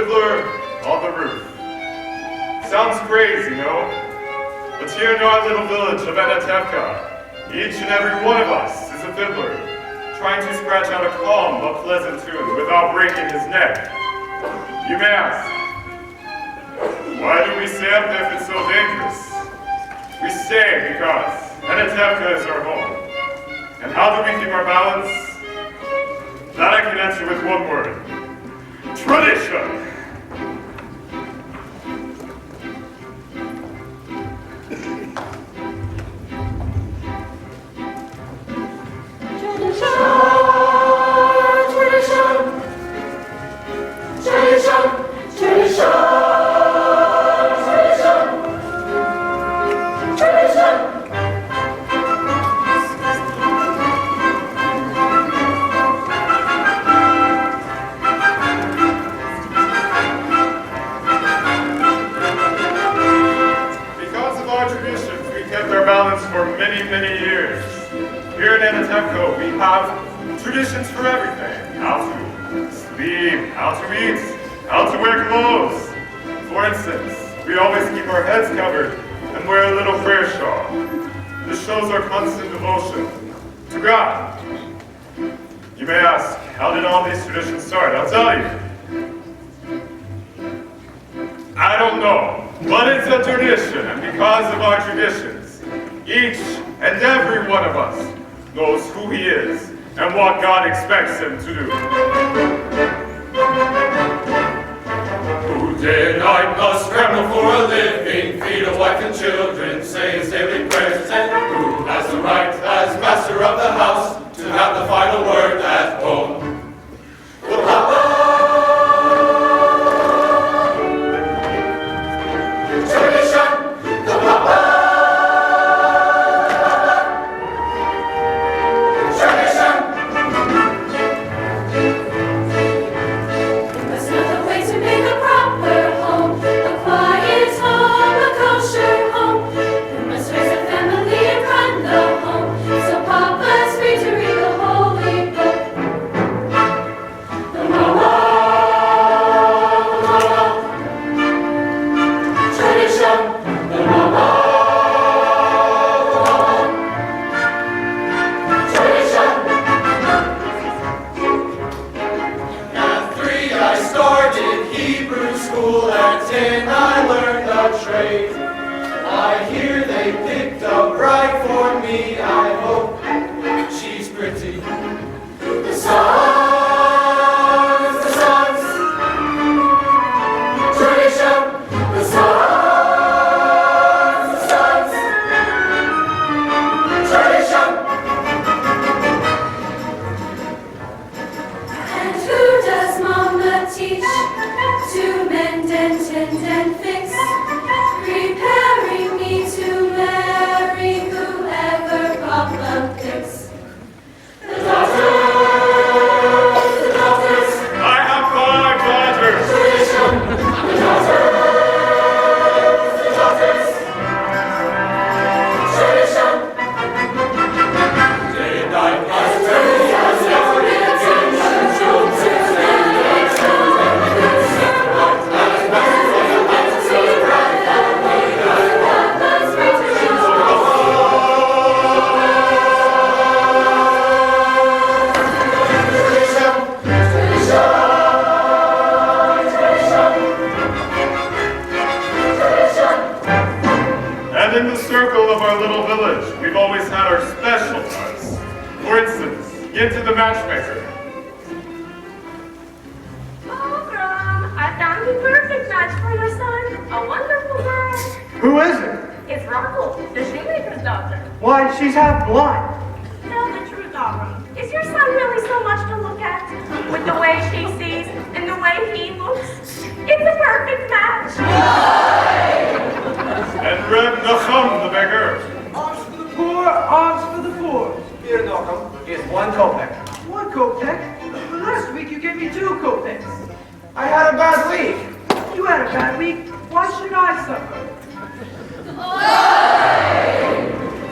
fiddler on the roof. Sounds crazy, no? But here in our little village of Anatevka, each and every one of us is a fiddler, trying to scratch out a calm but pleasant tune without breaking his neck. You may ask, why do we stay up if it's so dangerous? We stay because Anatevka is our home. And how do we keep our balance? That I can answer with one word. Tradition! Many years. Here in Anatevka, we have traditions for everything. How to sleep, how to eat, how to wear clothes. For instance, we always keep our heads covered and wear a little prayer shawl. This shows our constant devotion to God. You may ask, how did all these traditions start? I'll tell you. I don't know, but it's a tradition, and because of our traditions, each and every one of us knows who he is and what God expects him to do. Who day and night must scramble for a living, feed a wife and children, say his daily prayers, and who has the right as master of the house to have the final word at home. The Papa! Tradition! The Papa!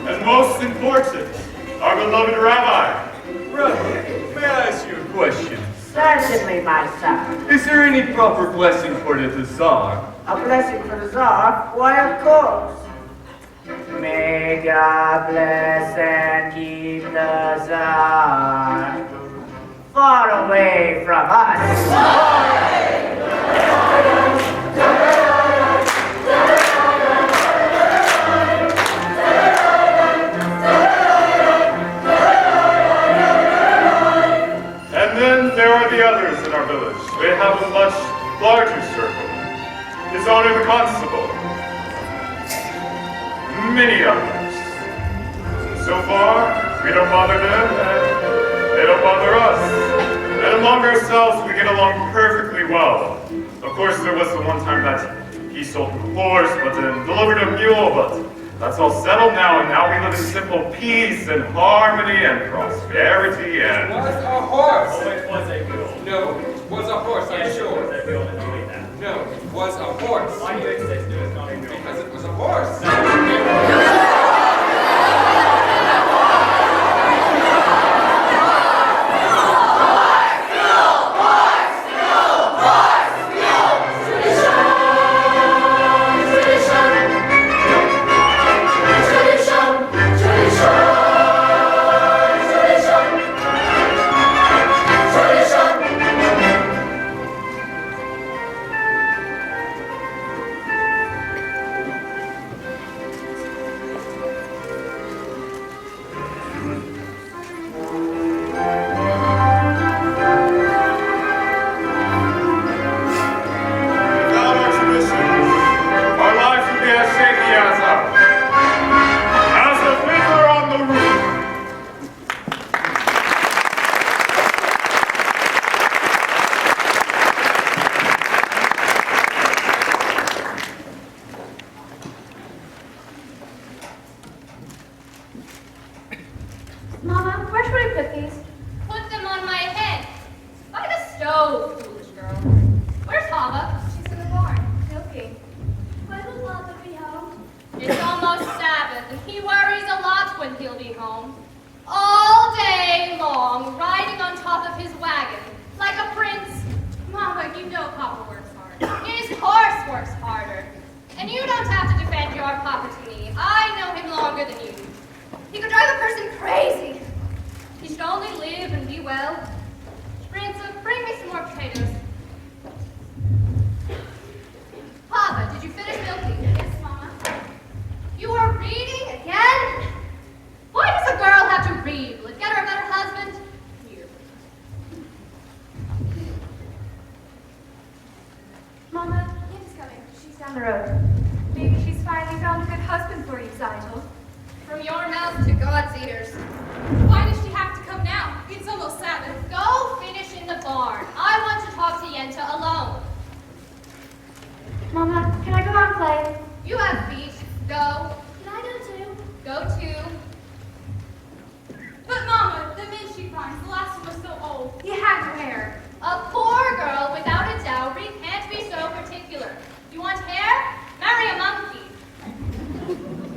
And most important, our beloved Rabbi. Rabbi, may I ask you a question? Certainly, my son. Is there any proper blessing for the Tsar? A blessing for the Tsar? Why, of course. May God bless and keep the Tsar far away from us. And then there are the others in our village. They have a much larger circle. His Honor the Constable. Many others. So far, we don't bother them, and they don't bother us. And among ourselves, we get along perfectly well. Of course, there was the one time that he sold a horse, but then delivered a mule, but that's all settled now, and now we live in simple peace and harmony and prosperity and... It was a horse! Oh, it was a mule. No, it was a horse, I'm Yes, sure. it was a mule, and you ate that. No, it was a horse. Why do you insist it was not a mule? Because it was a horse. Without our traditions, our lives would be as shaky as a fiddler on the roof. Mama, where should I put these? Put them on my head. By the stove, foolish girl. Where's Hava? She's in the barn, milking. When will Papa be home? It's almost Sabbath, and he worries a lot when he'll be home. All day long, riding on top of his wagon, like a prince. Mama, you know Papa works hard. His horse works harder. And you don't have to defend your Papa to me. I know him longer than you. He could drive a person crazy. He should only live and be well. Ransom, bring me some more potatoes. Papa, did you finish milking? Yes, Mama. You are reading again? Why does a girl have to read? Will it get her a better husband? Here. Mama, Kim's coming. She's down the road. Maybe she's finally found a good husband for you, Zeitel. From your mouth to God's ears. Why does she have to come now? It's almost Sabbath. Go finish in the barn. I want to talk to Yenta alone. Mama, can I go out and play? You have feet. Go. Can I go too? Go too. But Mama, the men she finds, the last one was so old. He had no hair. A poor girl without a dowry can't be so particular. You want hair? Marry a monkey.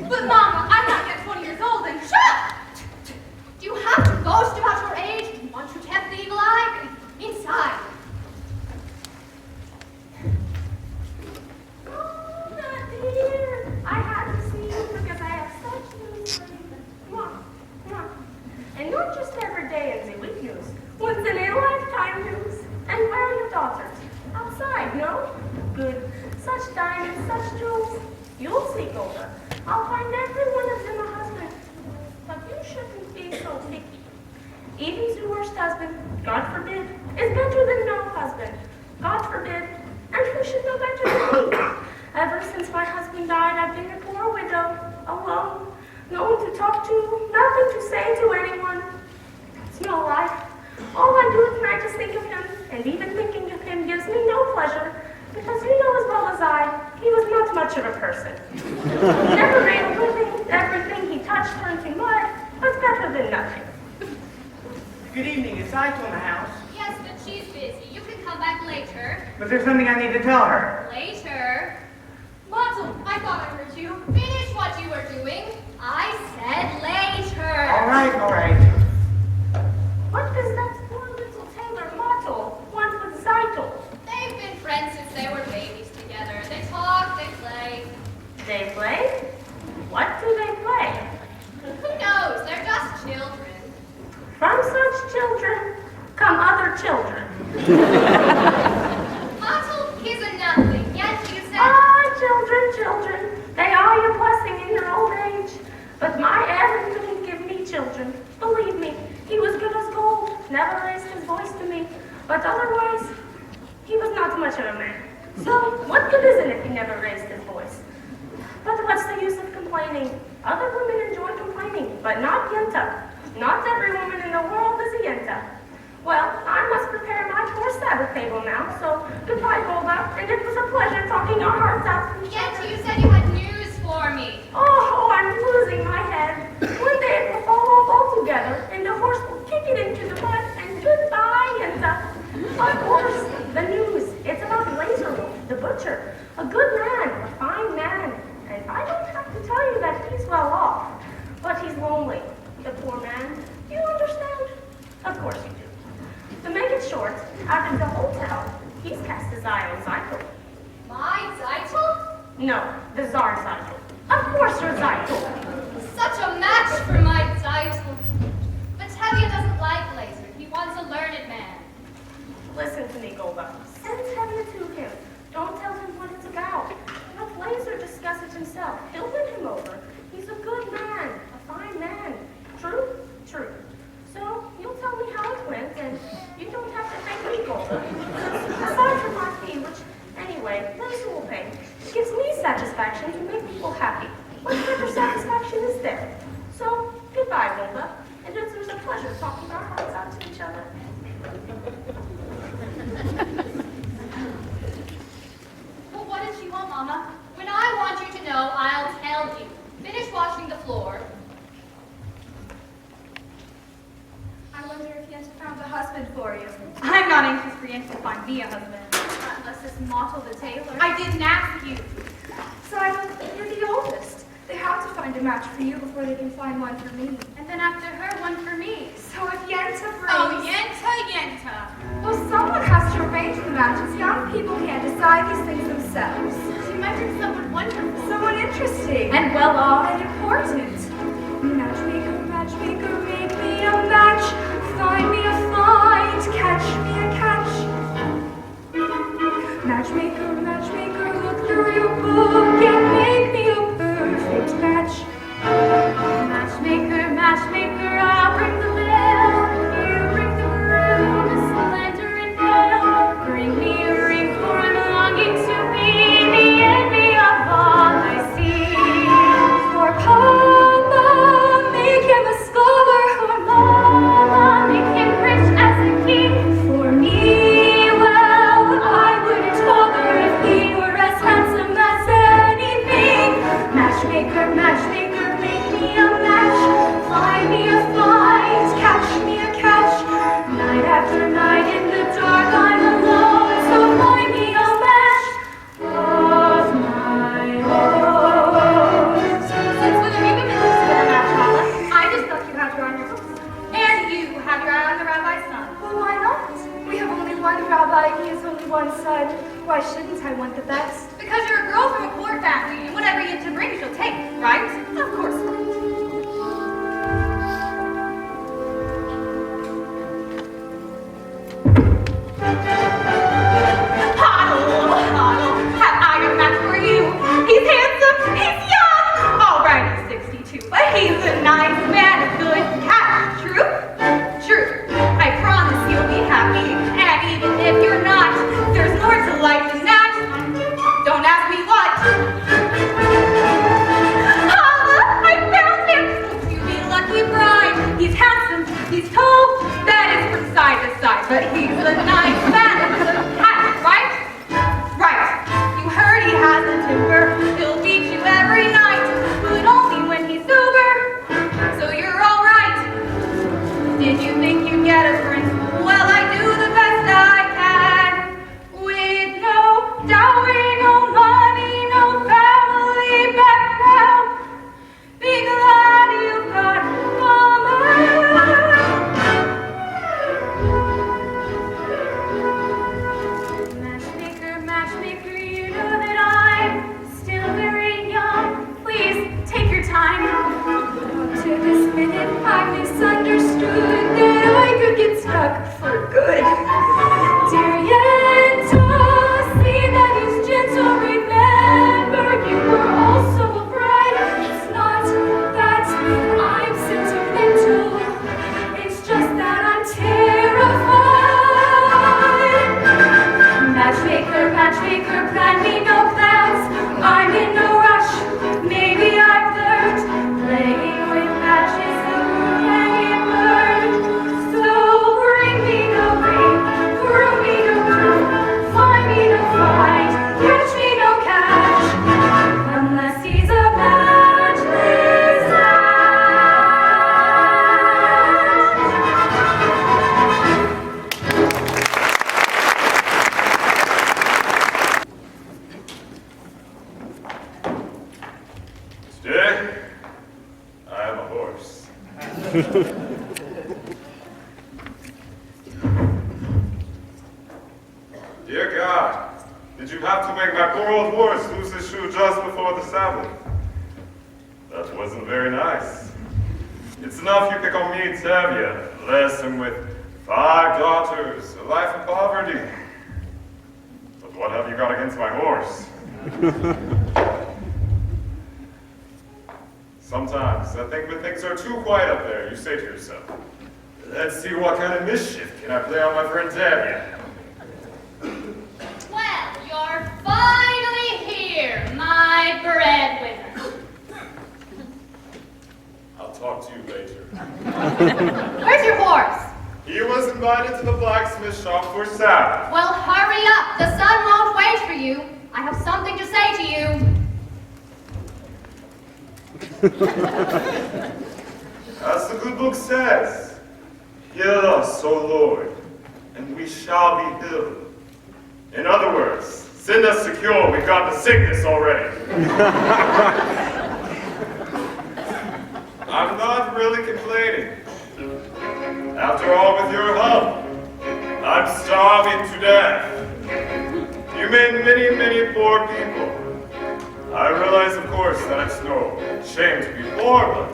But Mama, I'm not yet 20 years old and Shut up! Do you have to boast about your age? Do you want to tempt the evil eye? Inside. Oh, not dear. I had to see you because I have such news for you. Come on, come on. And not just every day in the week news. Once in a lifetime news. And where are your daughters? Outside, no? Good. Such diamonds, such jewels. You'll seek over. I'll find every one of them a husband. But you shouldn't be so picky. Even the worst husband, God forbid, is better than no husband. God forbid. And who should know better than me? Ever since my husband died, I've been a poor widow, alone, no one to talk to, nothing to say to anyone. It's no life. All I do at night is think of him, and even thinking of him gives me no pleasure, because you know as well as I, he was not much of a person. Never made a living, everything he touched turned to mud, was better than nothing. Good evening. Is Zeitel in the house? Yes, but she's busy. You can come back later. But there's something I need to tell her. Later. Motzel, I thought I heard you. Finish what you were doing. I said later. All right, all right. What does that poor little tailor Mottel children. Otto is a nothing, yet you said... Ah, children. They are your blessing in your old age. But my Evan couldn't give me children. Believe me, he was good as gold, never raised his voice to me. But otherwise, he was not much of a man. So, what good is it if he never raised his voice? But what's the use of complaining? Other women enjoy complaining, but not Yenta. Not every woman in the world is a Yenta. Well, I must prepare my poor Sabbath table now, so goodbye, Golda, and it was a pleasure talking our hearts out to each Yet other. you said you had news for me. Oh, I'm losing my head. One day it will fall off altogether, and the horse will kick it into the mud, and goodbye, Yenta. Of course, the news. It's about Laserwolf, the butcher. A good man, a fine man. And I don't have to tell you that he's well off. But he's lonely, the poor man. Do you understand? Of course you do. To make it short, out of the whole town, he's cast his eye on Zykel. My Zeitel? No, the Tsar Zykel. Of course you're Zykel. Such a match for my Zeitel. But Tevye doesn't like Laser. He wants a learned man. Listen to me, Golda. Send Tevye to him. Don't tell him what it's about. Let Laser discuss it himself. He'll win him over. He's a good man, a fine man. True? True. So, you'll tell me how it went, and you don't have to thank me, Golda. Aside from my fee, which, anyway, Laser will pay, it gives me satisfaction to make people happy. What better satisfaction is there? So, goodbye, Golda. And it was a pleasure talking our hearts out to each other. Well, what did she want, Mama? When I want you to know, I'll tell you. Finish washing the floor. I wonder if Yenta found a husband for you. I'm not anxious for Yenta to find me a husband. Unless it's Mottle the tailor. I didn't ask you. Simon, you're the oldest. They have to find a match for you before they can find one for me. And then after her, one for me. So if Yenta brings... Oh, Yenta. Well, someone has to arrange the matches. Young people can't decide these things themselves. She mentioned someone wonderful. Someone interesting and well-off and important. Matchmaker, matchmaker, make me a match. Find me a find, catch me a catch. Matchmaker, matchmaker, look through your book and make me a perfect match. Matchmaker, matchmaker, I'll bring the veil. You bring the broom, slender and pale. Bring me a ring, for I'm longing to be the envy of all I see. For Papa, make him a scholar. For Mama, make him rich as a king. For me, well, I wouldn't bother if he were as handsome as anything. Matchmaker, matchmaker, make me a match. Find me a find, catch me a catch. Night after night in the dark I'm alone, so find me a match of my own. Since when have you been interested in a match, Mama? I just thought you had your eye on your books. And you have your eye on the rabbi's son. Well, why not? We have only one rabbi, he has only one son. Why shouldn't I want the best? Because you're a girl from a poor family, and whatever you have to bring, she'll take, right? Of course not. Huddle, have I a match for you? He's handsome, he's young. All right, he's 62, but he's a nice man, a good cat. True? True. I promise you'll be happy, and even if you're not, there's more to life than that. Don't ask me what. Holla, I found him. Won't you be a lucky bride? He's handsome, he's tall, that is from side to side, but he's a nice man, a good cat, right? Right. You heard he has a temper. He'll beat you every night, but only when he's sober. So you're all right. Did you think you'd get a prince? Well, I do the best I can. With no dowry, no money, no family background. Be glad you got Mama. Dear God, did you have to make my poor old horse lose his shoe just before the Sabbath? That wasn't very nice. It's enough you pick on me, Tevye, bless him with 5 daughters, a life of poverty. But what have you got against my horse? Sometimes I think when things are too quiet up there, you say to yourself, let's see what kind of mischief can I play on my friend Tevye. Well, you're finally here, my breadwinner. I'll talk to you later. Where's your horse? He was invited to the blacksmith shop for Sabbath. Well, hurry up. The sun won't wait for you. I have something to say to you. As the good book says, heal us, O Lord, and we shall be healed. In other words, send us secure, we got the sickness already. I'm not really complaining. After all, with your help, I'm starving to death. You made many, many poor people. I realize, of course, that it's no shame to be poor, but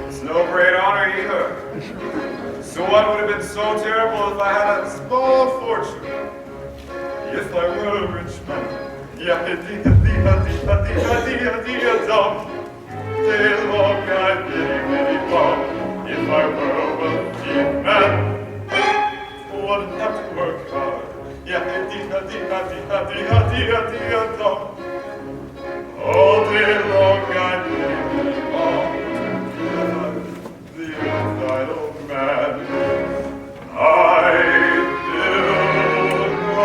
it's no great honor either. So what would have been so terrible if I had a small fortune? If I were a rich man, if I were a wealthy man, wouldn't have to work hard. All day long I'd be the idle man. I'd build a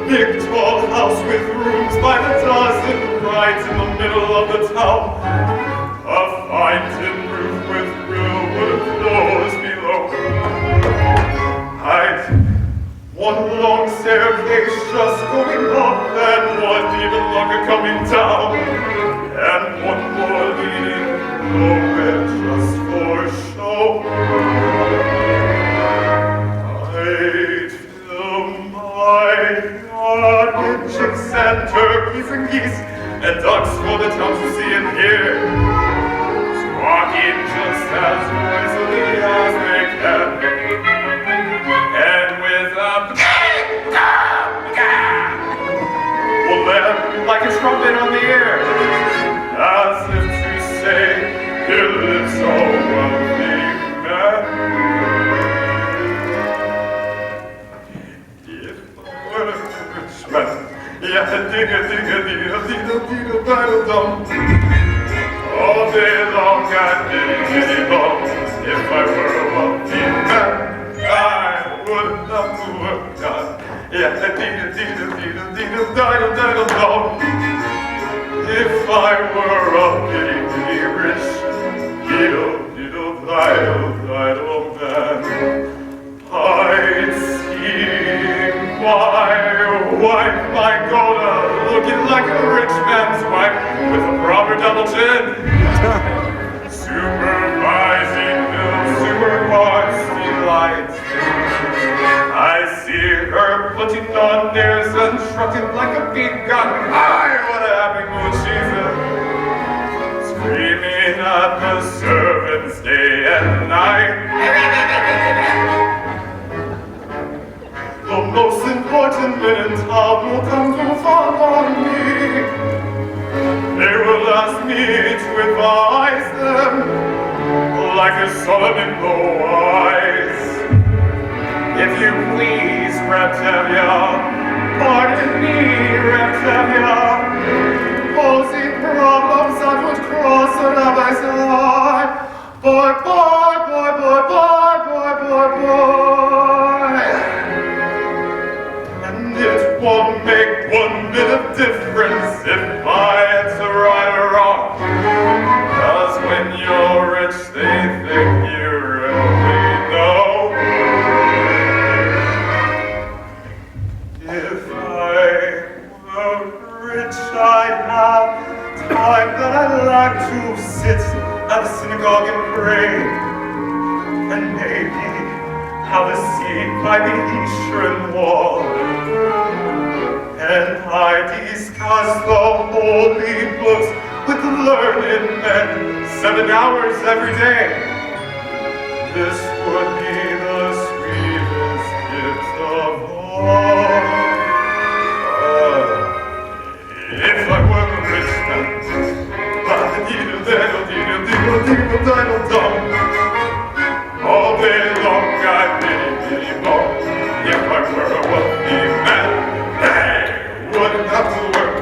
big tall house with rooms by the dozen right in the middle of the town. A fine tin roof with real wood floors below. I'd one long staircase just going up and one even longer coming down. And one more leading nowhere just for show. I'd fill my yard with chicks and turkeys and geese and ducks for the town to see and hear. Squawking just as noisily as they can. And with a well, then, like a trumpet on the air, as if to say, here lives a wealthy man. If I were a rich man, all day long I'd biddy-biddy-bum. If I were a wealthy man, I wouldn't have to work hard. If I were a bitty rich, diddle man, I'd see my wife, my Goda, looking like a rich man's wife with a proper double chin, supervising bills to her heart's delight. I see her putting on airs and strutting like a big gun. Aye, what a happy mood she's in. Screaming at the servants day and night. The most important men in town will come to fall on me. They will ask me to advise them like a Solomon low eyes. If you please, Reptavia, pardon me, Reptavia, posing problems that would cross an abyss line. Boy, boy, boy, boy, boy, boy, boy, boy. And it won't make one bit of difference if my answer right or wrong. 'Cause when you're rich, they think you really know. If I were rich, I'd have time that I like to sit at the synagogue and pray. discuss the holy books with learned men 7 hours every day. This would be the sweetest gift of all. If I were a rich man, diddle-diddle-diddle-diddle-diddle-diddle-dum. All day long I'd biddy-biddy-bum. If I were a wealthy man, hey, wouldn't have to work.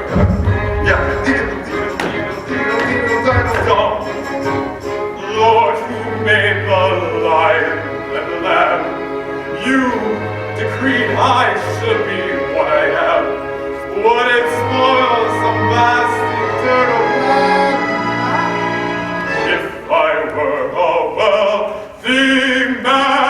Yeah, diddle-diddle-diddle-diddle-diddle-dum. Lord, who made the lion and the lamb, you decreed I should be what I am. Would it spoil some vast eternal plan if I were a wealthy man?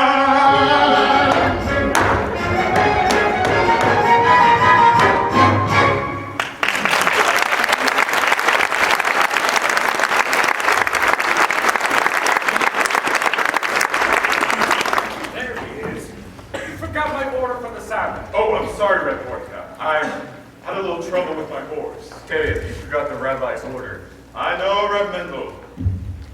There he is. You forgot my order for the Sabbath. Oh, I'm sorry, Red Cap. I had a little trouble with my horse. Kelly, you forgot the rabbi's order. I know, Reb Mendel.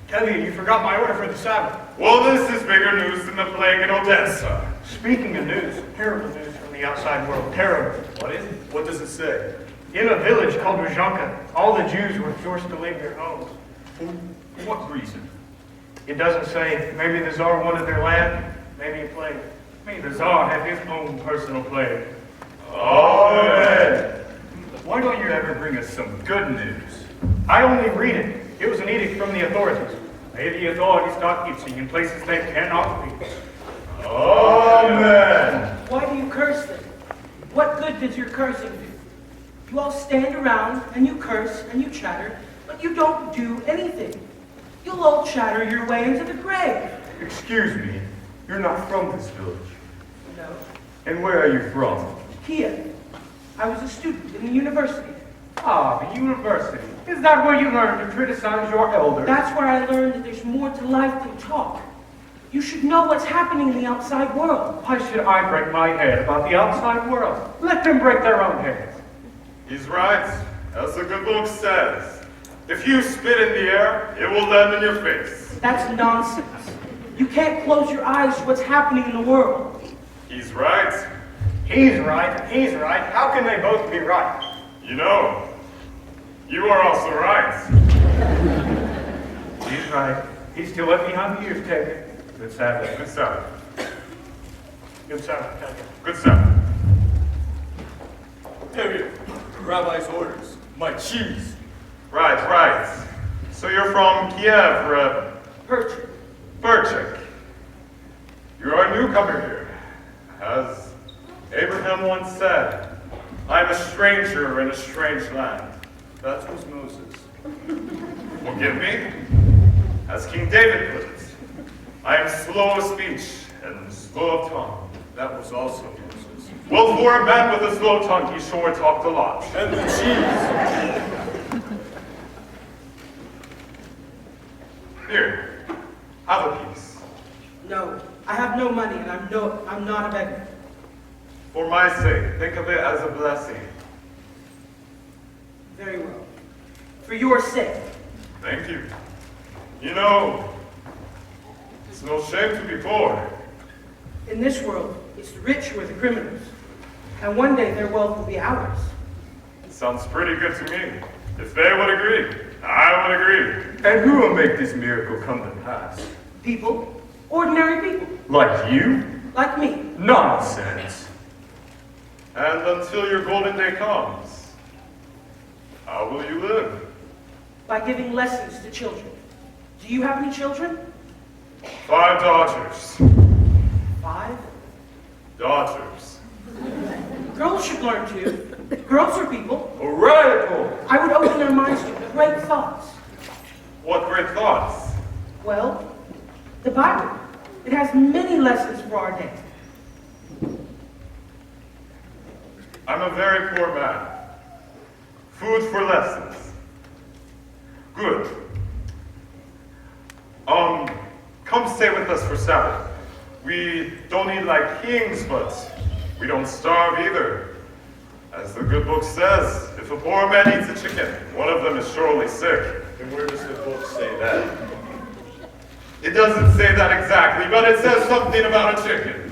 Kelly, you forgot my order for the Sabbath. Well, this is bigger news than the plague in Odessa. Speaking of news, terrible news from the outside world. Terrible. What is it? What does it say? In a village called Rozhanka, all the Jews were forced to leave their homes. For what reason? It doesn't say. Maybe the Tsar wanted their land, maybe a plague. Maybe the Tsar had his own personal plague. Amen. Why don't you ever bring us some good news? I only read it. It was an edict from the authorities. May the authorities stop teaching in places they cannot be. Amen. Why do you curse them? What good does your cursing do? You all stand around and you curse and you chatter, but you don't do anything. You'll all chatter your way into the grave. Excuse me, you're not from this village. No. And where are you from? Kiev. I was a student in the university. Ah, the university. Is that where you learned to criticize your elders? That's where I learned that there's more to life than talk. You should know what's happening in the outside world. Why should I break my head about the outside world? Let them break their own heads. He's right, as the good book says. If you spit in the air, it will land in your face. That's nonsense. You can't close your eyes to what's happening in the world. He's right. He's right, he's right. How can they both be right? You know, you are also right. He's right. He still let me have the ears taken. Good Sabbath. Good Sabbath. Good Sabbath, Kelly. Good Sabbath. Here, Rabbi's orders. My cheese. Right, right. So you're from Kiev, Reb Perchik. Burchik. You are a newcomer here. As Abraham once said, I am a stranger in a strange land. That was Moses. Forgive me? As King David put it, I am slow of speech and slow of tongue. That was also Moses. Well, for a man with a slow tongue, he sure talked a lot. And the cheese. Here, have a piece. No, I have no money and I'm not a beggar. For my sake, think of it as a blessing. Very well. For your sake. Thank you. You know, it's no shame to be poor. In this world, it's the rich who are the criminals. And one day their wealth will be ours. It sounds pretty good to me. If they would agree, I would agree. And who will make this miracle come to pass? People, ordinary people, Like you? like me. Nonsense. And until your golden day comes, how will you live? By giving lessons to children. Do you have any children? 5 daughters. 5? Daughters. Girls should learn too. Girls are people. Radical. I would open their minds to great thoughts. What great thoughts. Well, the Bible. It has many lessons for our day. I'm a very poor man. Food for lessons. Good. Come stay with us for Sabbath. We don't eat like kings, but we don't starve either. As the good book says, if a poor man eats a chicken, one of them is surely sick. And where does the book say that? It doesn't say that exactly, but it says something about a chicken.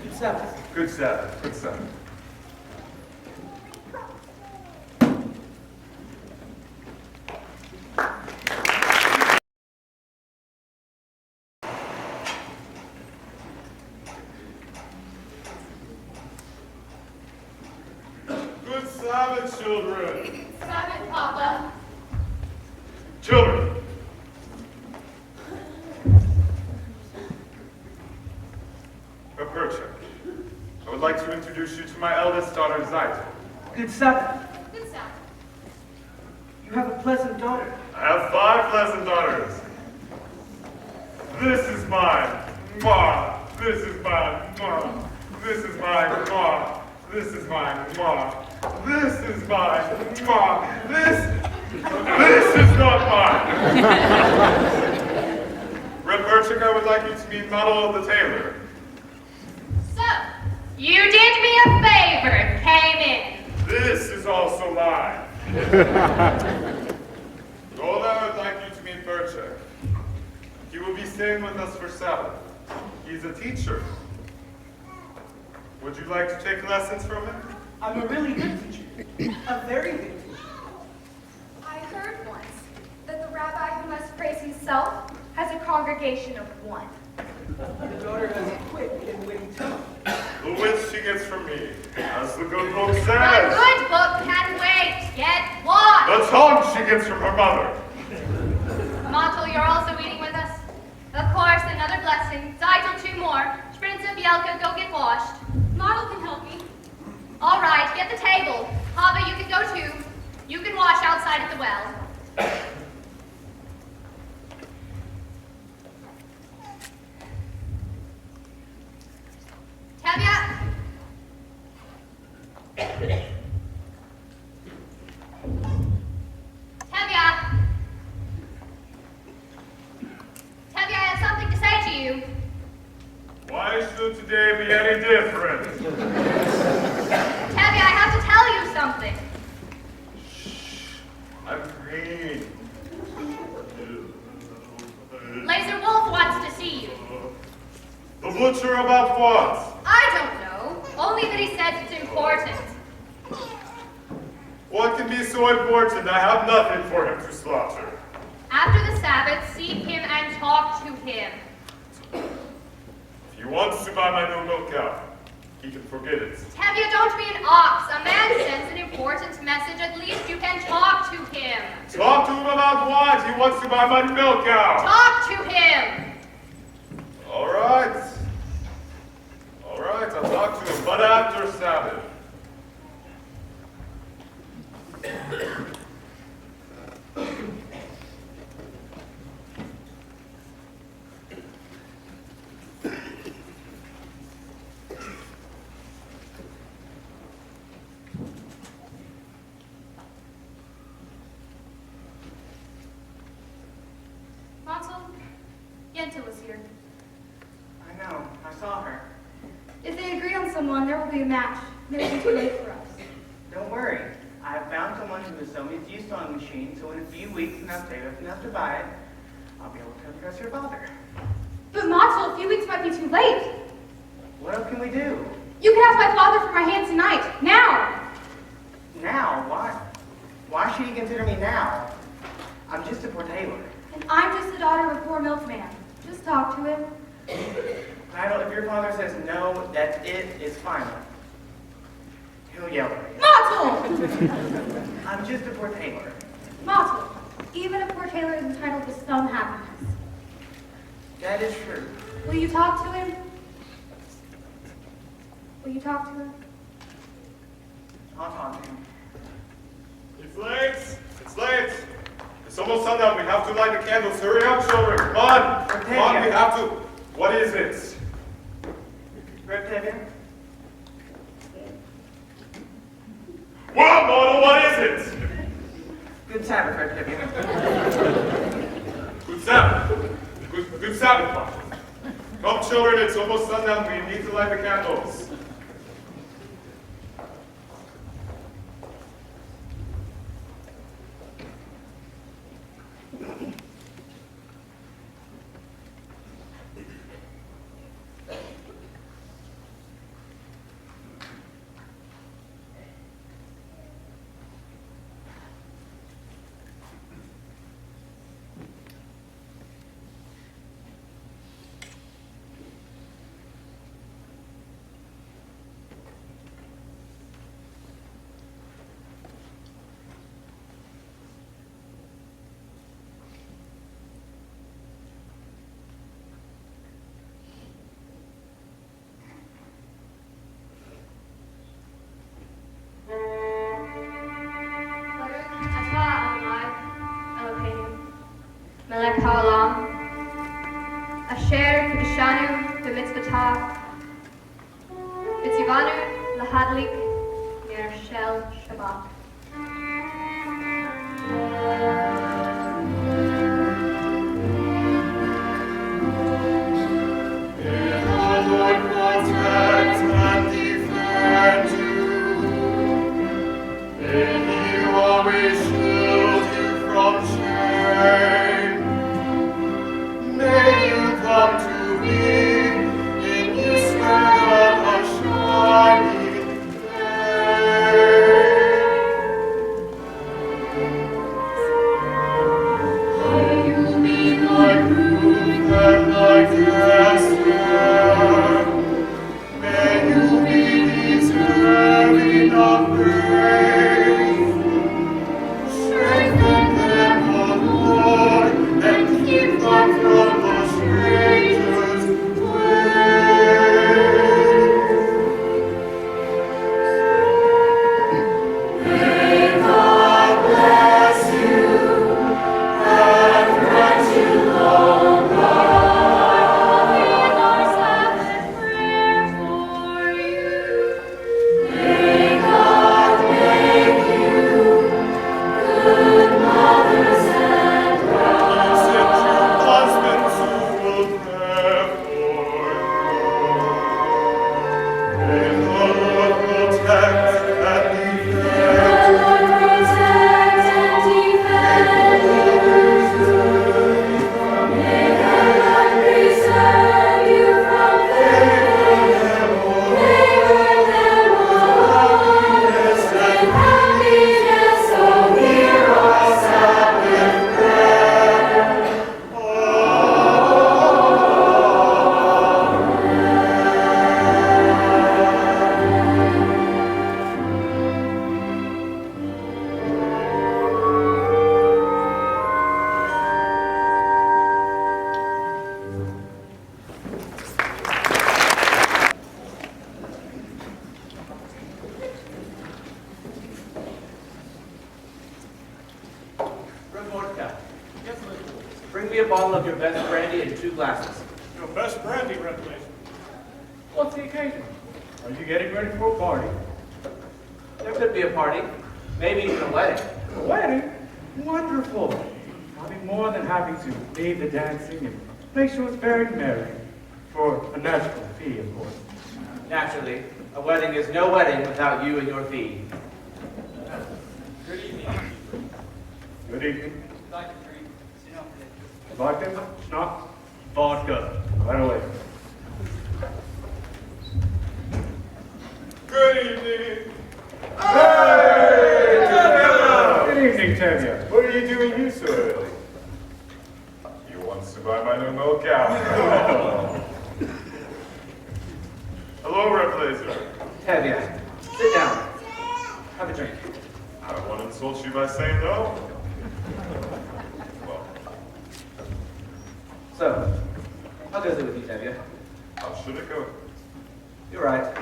Good Sabbath. Good Sabbath, good Sabbath. Good Sabbath, children. Sabbath, Papa. Children. Percha, I would like to introduce you to my eldest daughter, Zaito. Good Sabbath. Good Sabbath. You have a pleasant daughter. I have 5 pleasant daughters. This is mine. Mwah. This is mine. Mwah. This is mine. Mwah. This is mine. Mwah. This is mine. Mwah. This is not mine. Percha, I would like you to meet Muddle the tailor. So, you did me a favor and came in. This is also mine. Gola, I would like you to meet Percha. He will be staying with us for Sabbath. He's a teacher. Would you like to take lessons from him? I'm a really good teacher. A very good teacher. I heard once that the rabbi who must praise himself has a congregation of 1. Your daughter has a quick and witty tongue. The wit she gets from me, as the good book The says. good book can wait. Get what? The tongue she gets from her mother. Montel, you're also eating with us. Of course, another blessing. Zeitel, 2 more. Sprinza, Bielka, go get washed. Model can help me. All right, get the table. Hava, you can go too. You can wash outside at the well. Tevya. Tevya. Tevya, I have something to say to you. Why should today be any different? Tevya, I have to tell you something. I'm green. Laser Wolf wants to see you. The butcher about what? I don't know. Only that he says it's important. What can be so important? I have nothing for him to slaughter. After the Sabbath, seek him and talk to him. If he wants to buy my new milk cow, he can forget it. Tevya, don't be an ox. A man sends an important message. At least you can talk to him. Talk to him about what? He wants to buy my milk cow. Talk to him. All right. All right, I'll talk to him, but after Sabbath. Montel, Yenta was here. I know. I saw her. If they agree on someone, there will be a match. It will be too late for us. Don't worry. I have found someone who has sold me a sewing machine, so in a few weeks, when I'm saved up enough to buy it, I'll be able to impress your father. But Montel, a few weeks might be too late. What else can we do? You can have my father for my hand tonight. Now! Now? Why? Why should he consider me now? I'm just a poor tailor. And I'm just the daughter of a poor milkman. Just talk to him. Idle, if your father says no, that's it, it's final. He'll yell at me. Montel! I'm just a poor tailor. Montel, even a poor tailor is entitled to some happiness. That is true. Will you talk to him? Will you talk to him? I'll talk to him. It's late. It's late. It's almost sundown. We have to light the candles. Hurry up, children. Come on. Come on, we have to. What is it? Reptavia? Well, Mono, what is it? Good Sabbath, Reptavia. Good Sabbath. Good Sabbath, Father. Come Come, children, it's almost sundown. We need to light the candles. Melech Haolam, Asher Kedishanu B'mitzvotah, B'tzivanu Lahadlik Ner Shel Shabbat. Bring me a bottle of your best brandy and 2 glasses. Your best brandy, Revelation. What's the occasion? Are you getting ready for a party? There could be a party, maybe even a wedding. A wedding? Wonderful. I'll be more than happy to lead the dancing and make sure it's very merry. For a natural fee, of course. Naturally, a wedding is no wedding without you and your fee. Good evening. Good evening. Dr. Tree. Vodka? Schnapps? Vodka. Right away. Good evening. Hey! Good evening, Tevye. What are you doing here so early? You want to buy my new milk cow? Hello, Red Blazer. Tevye, sit down. Have a drink. I don't want to insult you by saying no. Well, So, how goes it with you, Tevye? how should it go? You're right.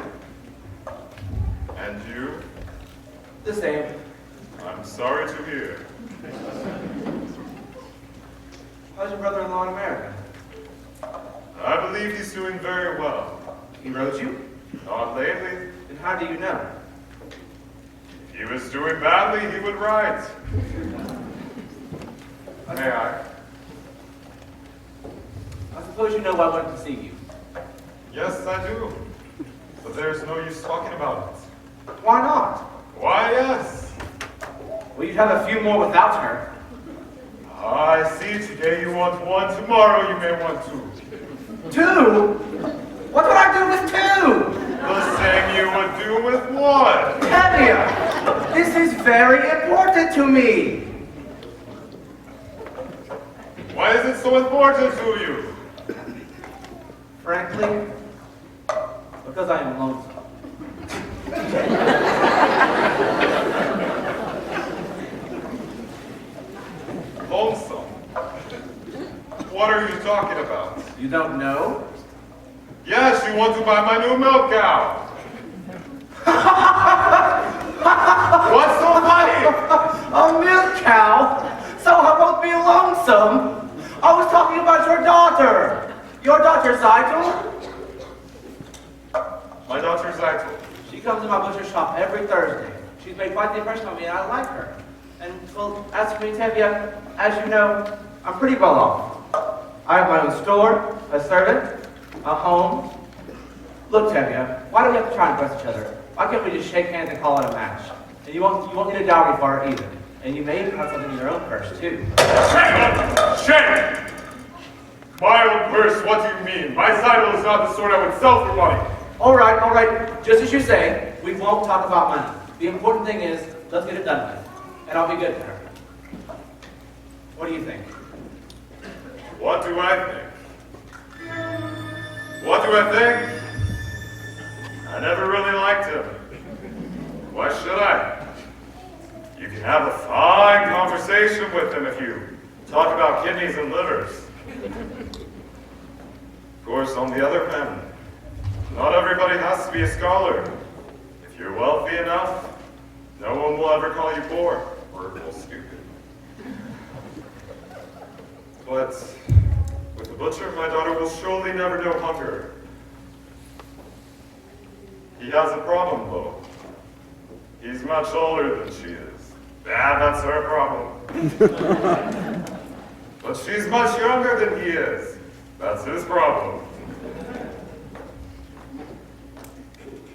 And you? The same. I'm sorry to hear. How's your brother-in-law in America? I believe he's doing very well. He wrote you? Not lately. And how do you know? If he was doing badly, he would write. May I? I suppose you know I went to see you. Yes, I do. But there's no use talking about it. Why not? Why, yes. Well, you'd have a few more without her. I see. Today you want one. Tomorrow you may want two. 2? What would I do with 2? The same you would do with one. Tevye, this is very important to me. Why is it so important to you? Frankly, because I am lonesome. Lonesome? What are you talking about? You don't know? Yes, you want to buy my new milk cow. What's so funny? A milk cow? So I won't be lonesome. I was talking about your daughter. Your daughter, Zeitel? My daughter Zeitel. She comes to my butcher shop every Thursday. She's made quite the impression on me, and I like her. And, well, as for me, Tevye, as you know, I'm pretty well off. I have my own store, a servant, a home. Look, Tevye, why do we have to try and impress each other? Why can't we just shake hands and call it a match? And you won't need a dowry for it either. And you may even have something in your own purse, too. Shame! My own purse, what do you mean? My Zeitel is not the sort I would sell for money. All right. Just as you say, we won't talk about money. The important thing is, let's get it done with. And I'll be good to her. What do you think? What do I think? What do I think? I never really liked him. Why should I? You can have a fine conversation with him if you talk about kidneys and livers. Of course, on the other hand, not everybody has to be a scholar. If you're wealthy enough, no one will ever call you poor or stupid. But with the butcher, my daughter will surely never know hunger. He has a problem, though. He's much older than she is. That's her problem. But she's much younger than he is. That's his problem.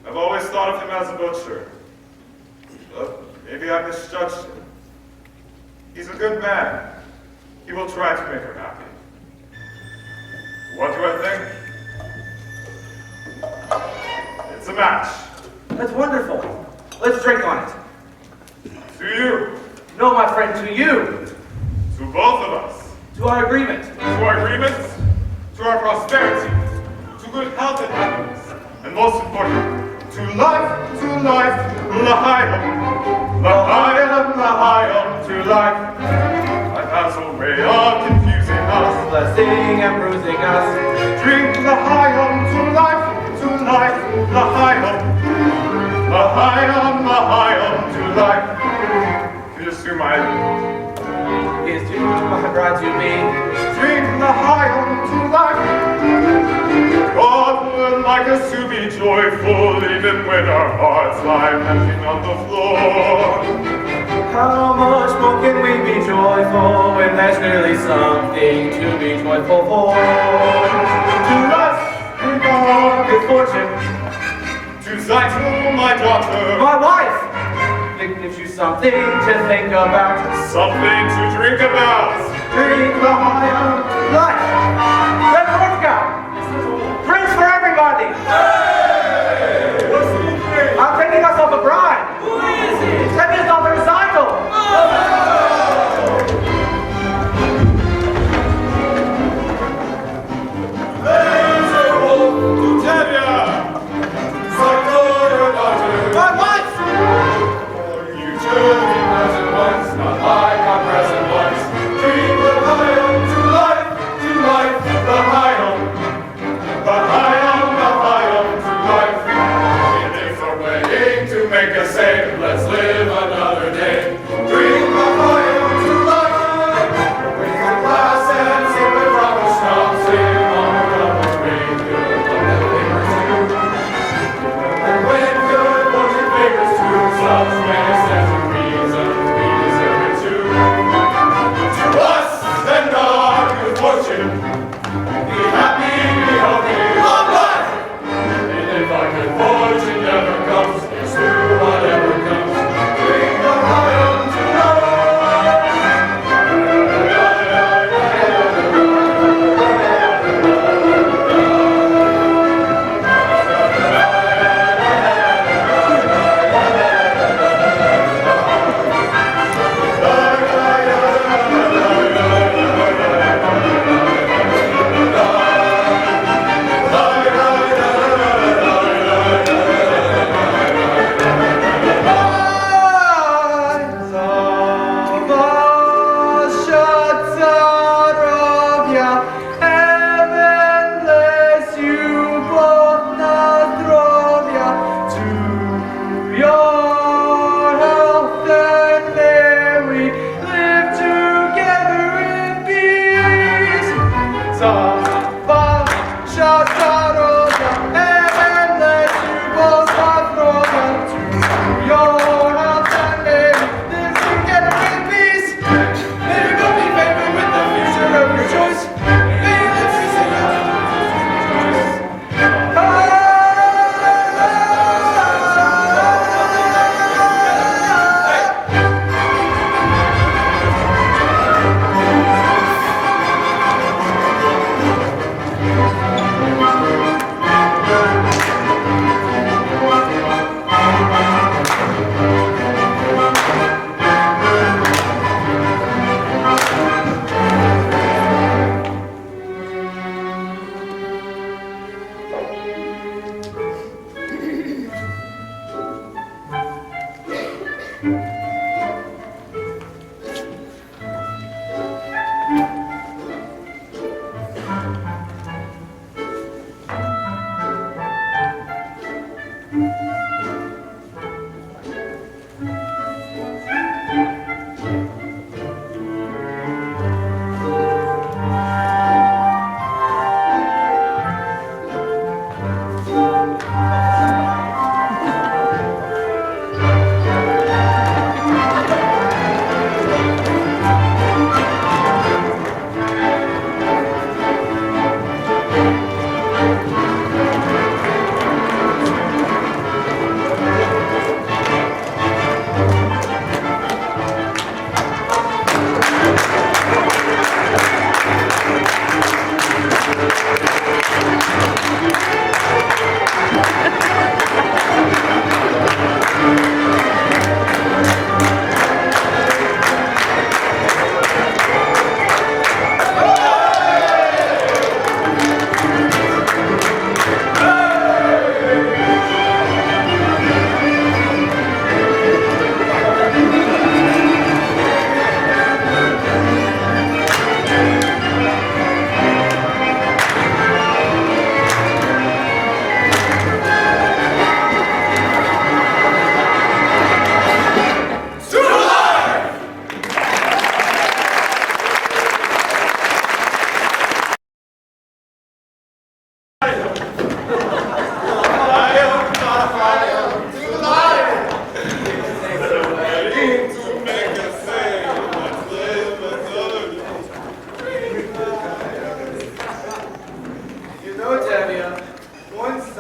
I've always thought of him as a butcher. But maybe I misjudged him. He's a good man. He will try to make her happy. What do I think? It's a match. That's wonderful. Let's drink on it. To you. No, my friend, to you. To both of us. To our agreement. To our agreements. To our prosperity. To good health and happiness. And most important, to life, l'chaim. L'chaim, to life. Life has a way of confusing us. Blessing and bruising us. Drink l'chaim, to life, l'chaim. L'chaim, to life. Here's to my bride to be. Drink l'chaim, to life. God would like us to be joyful even when our hearts lie melting on the floor. How much more can we be joyful when there's really something to be joyful for? To us, In our good fortune, to Zeitel, my daughter, my wife, it gives you something to think about. something to drink about. Drink the higher life. Red vodka. Drinks for everybody. I'm taking myself a bride. Who is it? Tevye's daughter, Zeitel. My wife. You should be present once, not like I'm present once. Drink the life, to life, to life.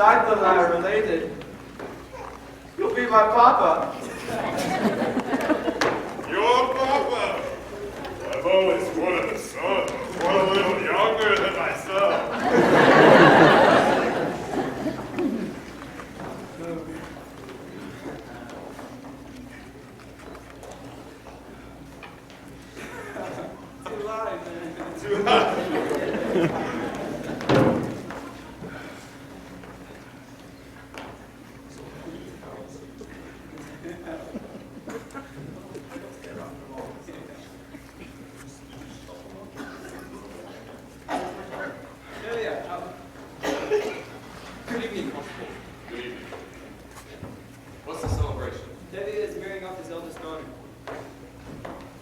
Besides that I'm related, you'll be my papa. Your papa! I've always wanted a son, one a little younger than myself. Too live, man. Too high. Good evening, Constable. Good evening. What's the celebration? Debbie is marrying off his eldest daughter.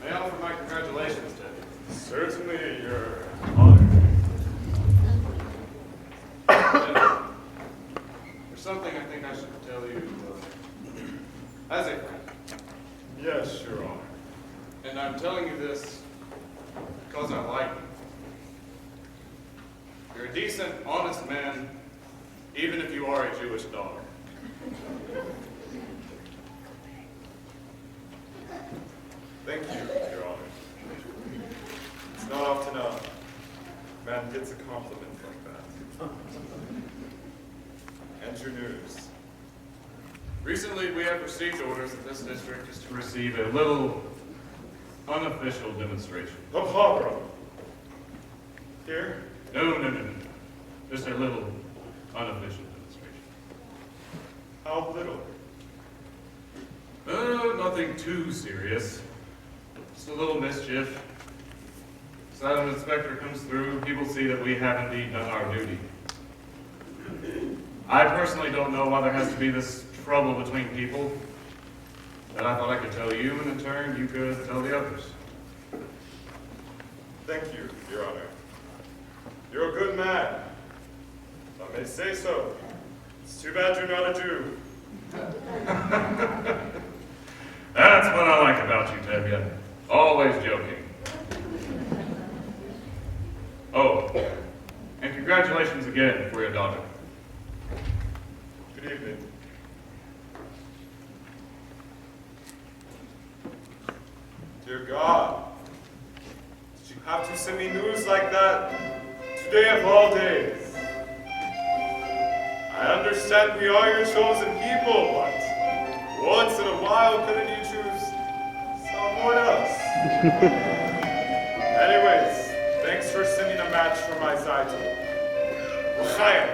May I offer my congratulations, Debbie? Certainly, Your Honor. There's something I think I should tell you as a friend. Yes, Your Honor. And I'm telling you this because I like you. You're a decent, honest man, even if you are a Jewish daughter. Thank you, Your Honor. It's not often a man gets a compliment like that. And your news. Recently, we have received orders that this district is to receive a little unofficial demonstration. A pogrom. Here? No. Just a little unofficial demonstration. How little? Nothing too serious. Just a little mischief. So that an inspector comes through, people see that we have indeed done our duty. I personally don't know why there has to be this trouble between people. That I thought I could tell you, and in turn, you could tell the others. Thank you, Your Honor. You're a good man. If I may say so. It's too bad you're not a Jew. That's what I like about you, Tevye. Always joking. Oh, and congratulations again for your daughter. Good evening. Dear God, did you have to send me news like that today of all days? I understand we are your chosen people, but once in a while, couldn't you choose someone else? Anyways, thanks for sending a match for my side. L'chaim.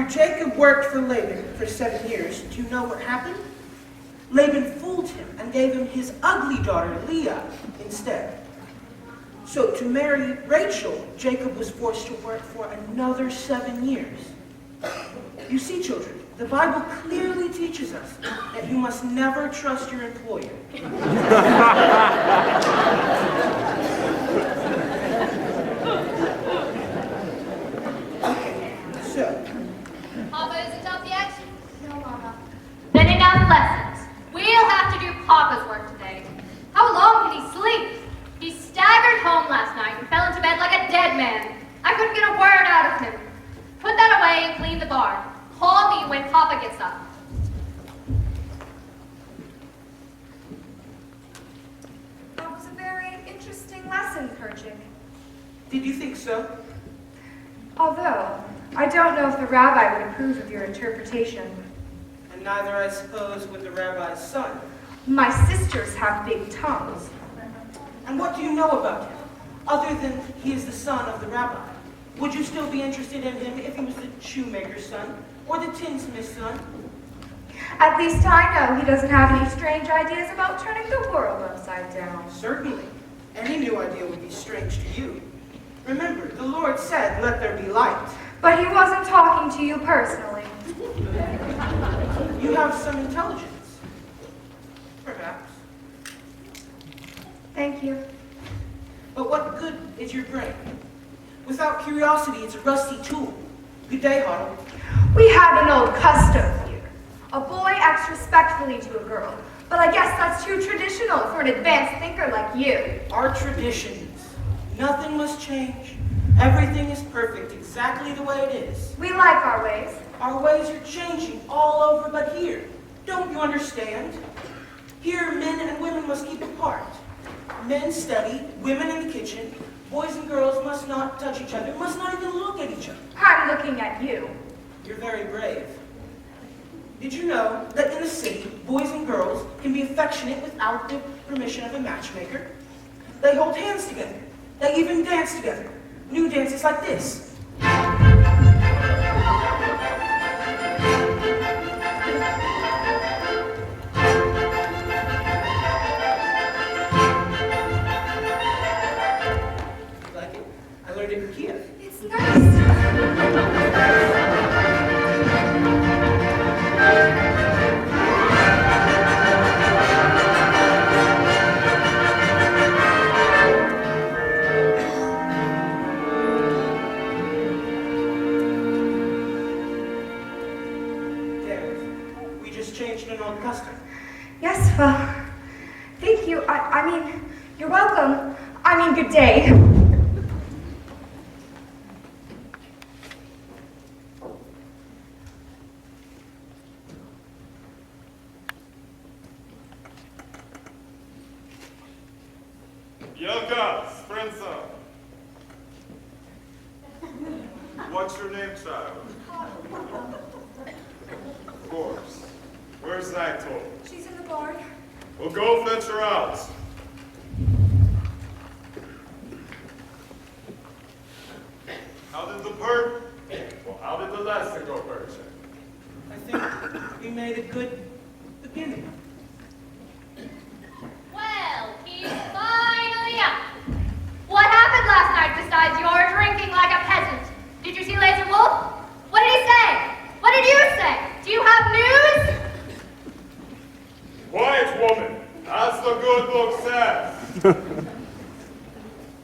Jacob worked for Laban for 7 years. Do you know what happened? Laban fooled him and gave him his ugly daughter, Leah, instead. So to marry Rachel, Jacob was forced to work for another 7 years. You see, children, the Bible clearly teaches us that you must never trust your employer. Papa isn't up yet? No, Mama. Then enough lessons. We'll have to do Papa's work today. How long can he sleep? He staggered home last night and fell into bed like a dead man. I couldn't get a word out of him. Put that away and clean the barn. Call me when Papa gets up. Did you think so? Although, I don't know if the rabbi would approve of your interpretation. And neither, I suppose, would the rabbi's son. My sisters have big tongues. And what do you know about him, other than he is the son of the rabbi? Would you still be interested in him if he was the shoemaker's son or the tinsmith's son? At least I know he doesn't have any strange ideas about turning the world upside down. Certainly. Any new idea would be strange to you. Remember, the Lord said, "Let there be light." But he wasn't talking to you personally. You have some intelligence. Perhaps. Thank you. But what good is your brain? Without curiosity, it's a rusty tool. Good day, Huddle. We have an old custom here. A boy acts respectfully to a girl, but I guess that's too traditional for an advanced thinker like you. Our traditions. Nothing must change. Everything is perfect exactly the way it is. We like our ways. Our ways are changing all over but here. Don't you understand? Here, men and women must keep apart. Men study, women in the kitchen. Boys and girls must not touch each other, must not even look at each other. I'm looking at you. You're very brave. Did you know that in the city, boys and girls can be affectionate without the permission of a matchmaker? They hold hands together. They even dance together. New dances like this. Like it? I learned it in Kiev. It's nice. Changed an old custom. Yes, well, thank you. I mean, you're welcome. I mean, good day. Yelka, Sprinza. What's your name, child? Of course. Where's Zytol? She's in the barn. Well, go fetch her out. How did the how did the lesson go, Persia? I think we made a good beginning. Well, he's finally up. What happened last night besides your drinking like a peasant? Did you see Lazy Wolf? What did he say? What did you say? Do you have news? Quiet, woman. As the good book says.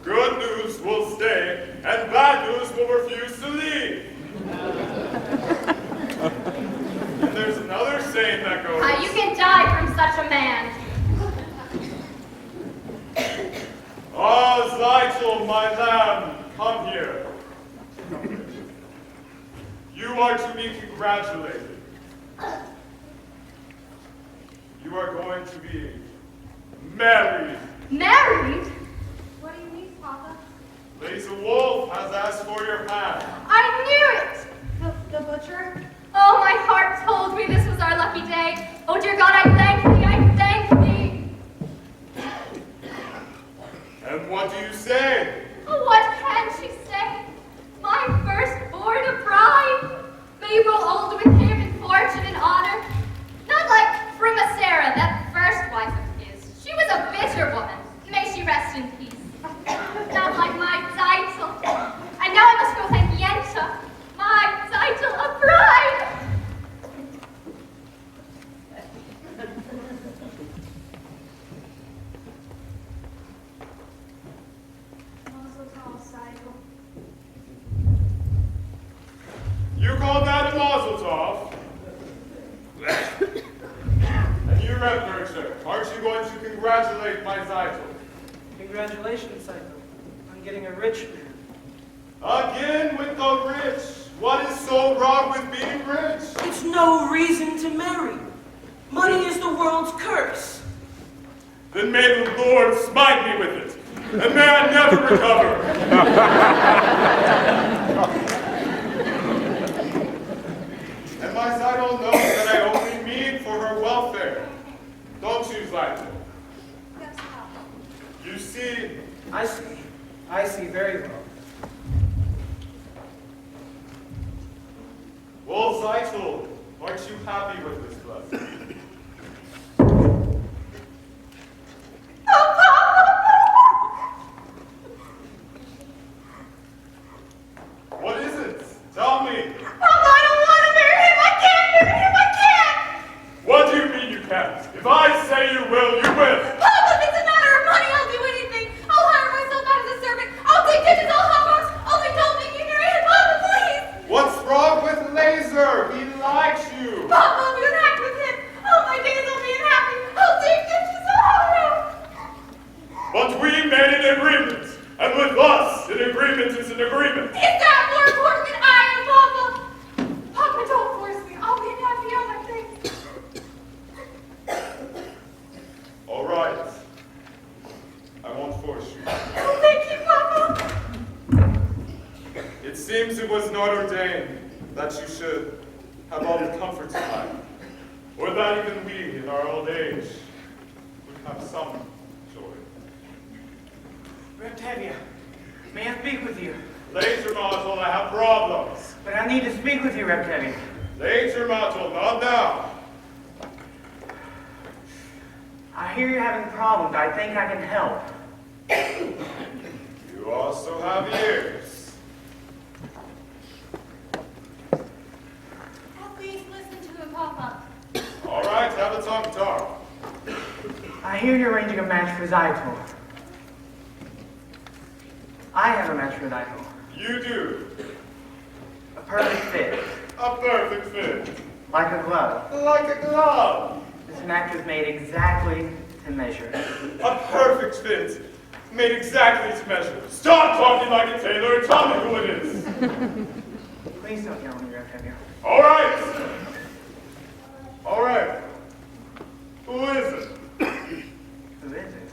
Good news will stay, and bad news will refuse to leave. And there's another saying that goes... You can die from such a man. Ah, Zytel, my lamb, come here. You are to be congratulated. You are going to be married. Married? What do you mean, Papa? Lazy Wolf has asked for your hand. I knew it! The butcher? Oh, my heart told me this was our lucky day. Oh, dear God, I thank thee, I thank thee. And what do you say? Oh, what can she say? My firstborn a bride. May you grow old with him in fortune and honor. Not like Sarah, that first wife of his. She was a bitter woman. May she rest in peace. Not like my Zytel. And now I must go thank Yenta, my Zytel, a bride. You call that a mazel tov? And you, Redbircher, aren't you going to congratulate my Zytel? Congratulations, Zytel, on getting a rich man. Again with the rich. What is so wrong with being rich? It's no reason to marry. Money is the world's curse. Then may the Lord smite me with it. and may I never recover. And my Zytle knows that I only mean for her welfare. Don't you, Zytle? Yes, Papa. You see, I see. I see very well. well, Zytle, aren't you happy with this blessing? What is it? Tell me. Papa, I don't want to marry him. I can't marry him. I can't. What do you mean you can't? If I say you will, you will. Papa, if it's a matter of money, I'll do anything. I'll hire myself out as a servant. I'll take dishes. I'll hot dogs. Only don't make me marry him, Papa, please. What's wrong with Laser? He likes you. Papa, I'll be unhappy with him. All my days I'll be unhappy. I'll take dishes. I'll hot dogs. But we made an agreement. And with us, an agreement is an agreement. Is that more important than I am, Papa? Papa, don't force me. I'll be unhappy on my things. All right. I won't force you. Oh, thank you, Papa. It seems it was not ordained that you should have all the comforts of life, or that even we, in our old age, would have some joy. Reptavia, may I speak with you? Later, Module, I have problems. But I need to speak with you, Reptavia. Later, Module, not now. I hear you're having problems. I think I can help. You also have ears. At least listen to him, Papa. All right, have a talk. I hear you're arranging a match for Zytle. I have a match for Zytle. You do. A perfect fit. A perfect fit. Like a glove. Like a glove. This match was made exactly to measure. A perfect fit. Made exactly to measure. Stop talking like a tailor and tell me who it is. Please don't yell at me, Reptavia. All right. All right. Who is it? Who is it?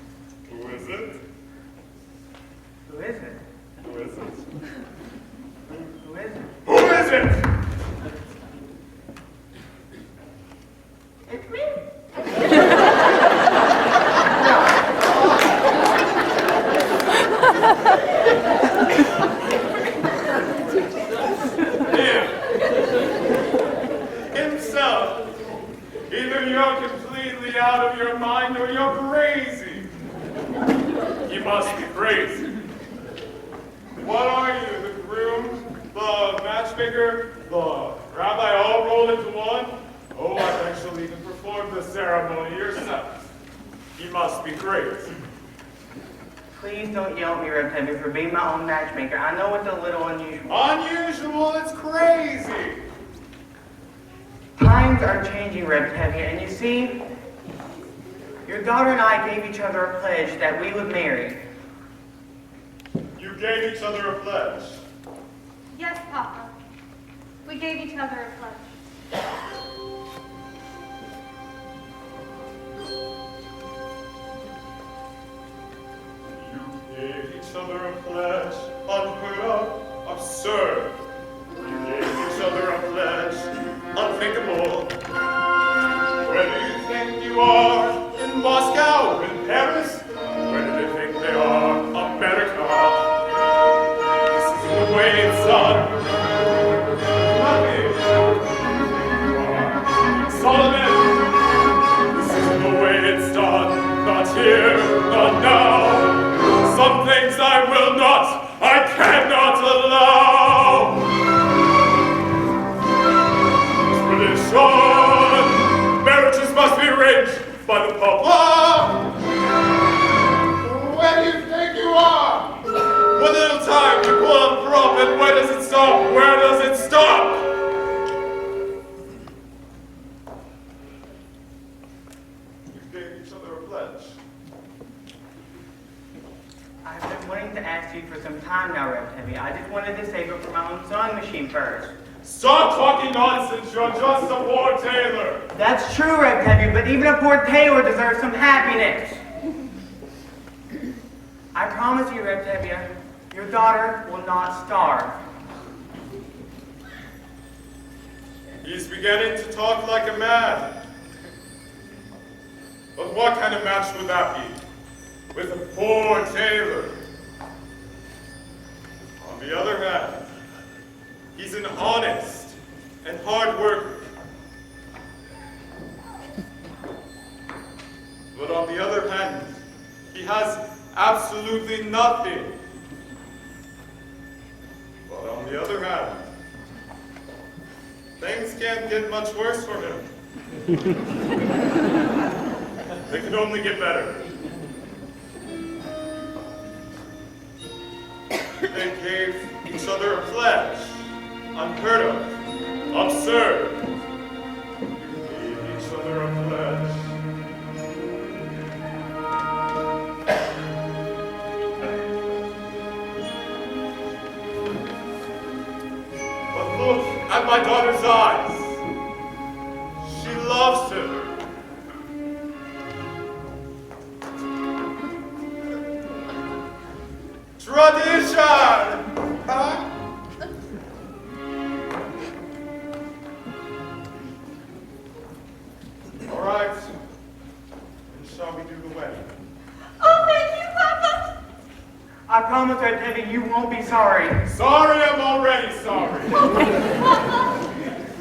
Who is it? Who is it? Who is it? Who is it? Who is it? It's me. Himself. Either you're completely out of your mind or you're crazy. You must be crazy. What are you, the groom, the matchmaker, the rabbi, all rolled into one? Oh, I've actually even performed the ceremony yourself. You must be crazy. Please don't yell at me, Reptavia, for being my own matchmaker. I know it's a little unusual. Unusual, it's crazy. Times are changing, Reptavia, and you see, your daughter and I gave each other a pledge that we would marry. You gave each other a pledge. Yes, Papa. We gave each other a pledge. You gave each other a pledge, unheard of, absurd. You gave each other a pledge, unthinkable. Where do you think you are? In Moscow? In Paris? Where do they think they are? America. This is the way it's done. Nothing. Solomon. This is the way it's done. Not here, not now. Some things I will not, I cannot allow. Tradition, marriages must be arranged by the Papa. Where do you think you are? One little time you pull up the rope, and where does it stop? Where does it stop? You gave each other a pledge. I've been wanting to ask you for some time now, Reptavia. I just wanted to save it for my own sewing machine first. Stop talking nonsense, you're just a poor tailor. That's true, Reptavia, but even a poor tailor deserves some happiness. I promise you, Octavia, your daughter will not starve. He's beginning to talk like a man. But what kind of match would that be with a poor tailor? On the other hand, he's an honest and hard worker. But on the other hand, he has absolutely nothing. But on the other hand, things can't get much worse for him. They can only get better. They gave each other a pledge. Unheard of. Absurd. They gave each other a pledge. But look at my daughter's eyes. She loves him. Tradition! Huh? All right. And shall we do the wedding? Oh, thank you, Papa. I promise, Octavia, you won't be sorry. Sorry, I'm already sorry. Oh,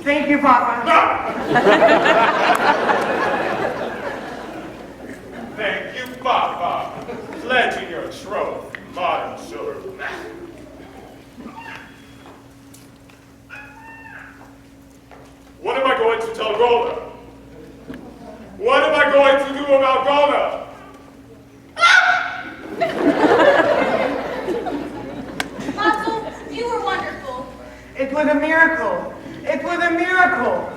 thank you, Papa. Thank you, Papa. Thank you, Papa. Pledging your troth, modern children. What am I going to tell Gona? What am I going to do about Gona? Hansel, you were wonderful. It was a miracle. It was a miracle.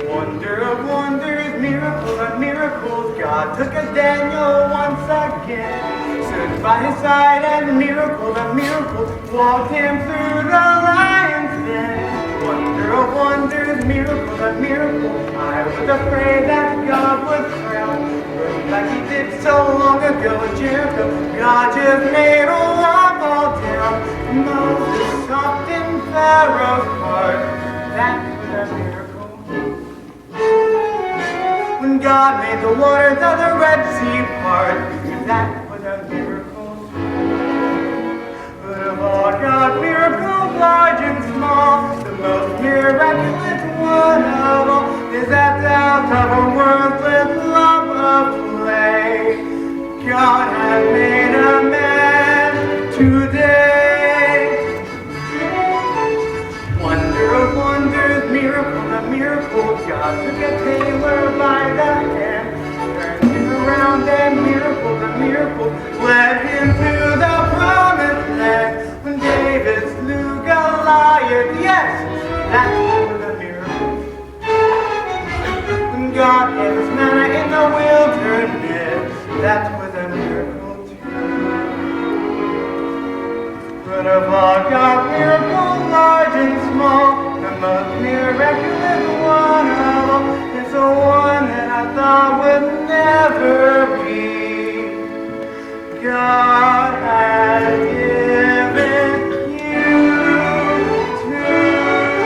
Wonder of wonders, miracle of miracles, God took a Daniel once again, stood by his side and miracle of miracles, walked him through the lion's den. Wonder of wonders, miracle of miracles, I was afraid that God would frown, but like he did so long ago in Jericho, God just made a wall fall down. Moses stopped in Pharaoh's heart, that was a miracle. When God made the waters of the Red Sea part, that was a miracle. But of all God's miracles, large and small, the most miraculous one of all is that out of a worthless lump of clay, God has made a man today. Wonder of wonders, miracle of miracles, God took a tailor by the hand, turned him around and miracle of miracles, led him to the promised land. When David slew Goliath, yes, that was a miracle. When God gave us manna in the wilderness, that was a miracle too. But of all God's miracles, large and small, the most miraculous one of all is the one that I thought would never be. God has given you to me.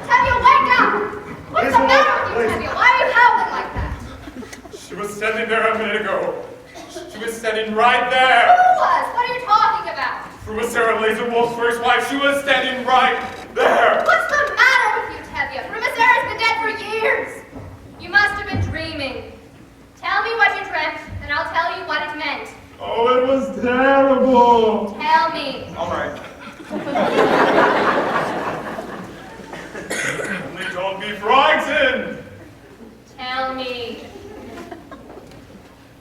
Tavia, wake up! What's the matter with you, Tavia? Why are you howling like that? She was standing there a minute ago. She was standing right there. Who was? What are you talking about? Who was Sarah Laserwolf's first wife? She was standing right there. What's the matter with you, Tavia? Sarah's been dead for years. You must have been dreaming. Tell me what you dreamt, and I'll tell you what it meant. Oh, it was terrible. Tell me. All right. beef rides in. Tell me.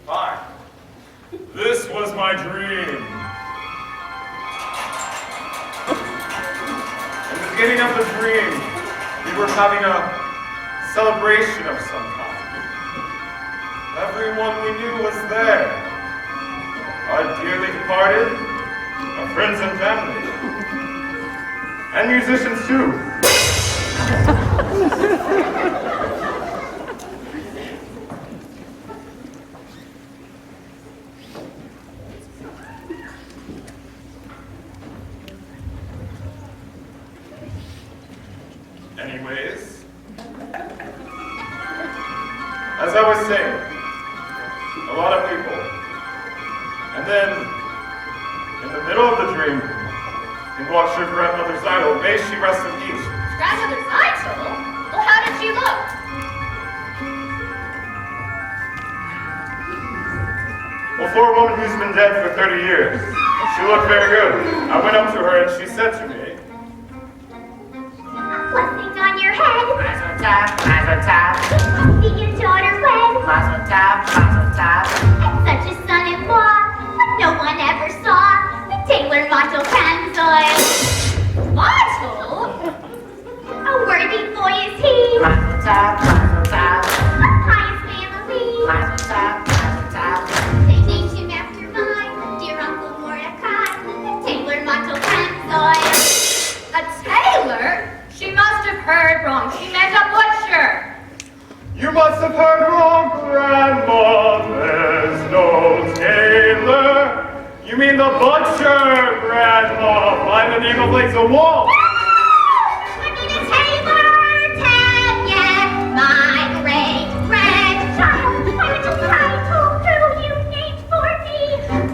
Fine. This was my dream. In the beginning of the dream, we were having a celebration of some kind. Everyone we knew was there. Our dearly departed, our friends and family, and musicians too. Anyways, as I was saying, a lot of people. And then, in the middle of the dream, in walked your grandmother's idol. May she rest in peace. Grandmother's idol? Well, how did she look? Well, for a woman who's been dead for 30 years, she looked very good. I went up to her and she said to me, Blessings on your head. Mazel tov, mazel tov. See your daughter wed. Mazel tov, mazel tov. And such a son-in-law, but no one ever saw. The tailor Motto Canzoil. Motto? A worthy boy is he. Mazel tov, mazel tov. A pious family. Mazel tov, mazel tov. They named him after my dear Uncle Mordecai. The tailor Motto Canzoil. A tailor? She must have heard wrong. She meant a butcher. you must have heard wrong, Grandma. There's no tailor. You mean the butcher, Grandma, by the name of Laser Wall. I mean a tailor, Tanya, my great-grandchild. My little title, who you named for me.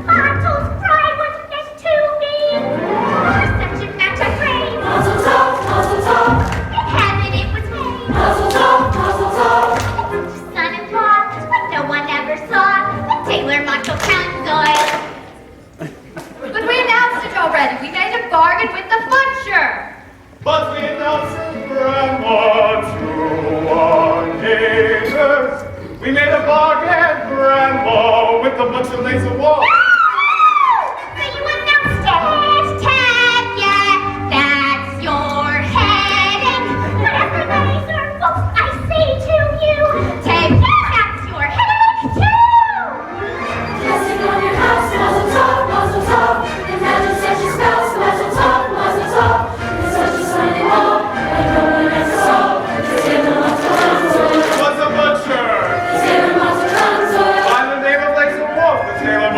Bottle's bride was next to me. Reception match I prayed. Mazel tov, mazel tov. In heaven it was made. Mazel tov, mazel tov. Son-in-law, like no one ever saw. The tailor Motto Canzoil. But we announced it already. We made a bargain with the butcher. But we announced Grandma to our neighbors. We made a bargain, Grandma, with the butcher Laser Wall. So you announced it, Tanya. That's your heading. Whatever laser wolf I say to you, Tanya, that's your headache too. Blessing on your house, mazel tov, mazel tov. Imagine such a spouse, mazel tov, mazel tov. And such a son-in-law, like no one ever saw. The tailor Motto Canzoil. Was a butcher. The tailor Motto Canzoil. By the name of Laser Wolf, the tailor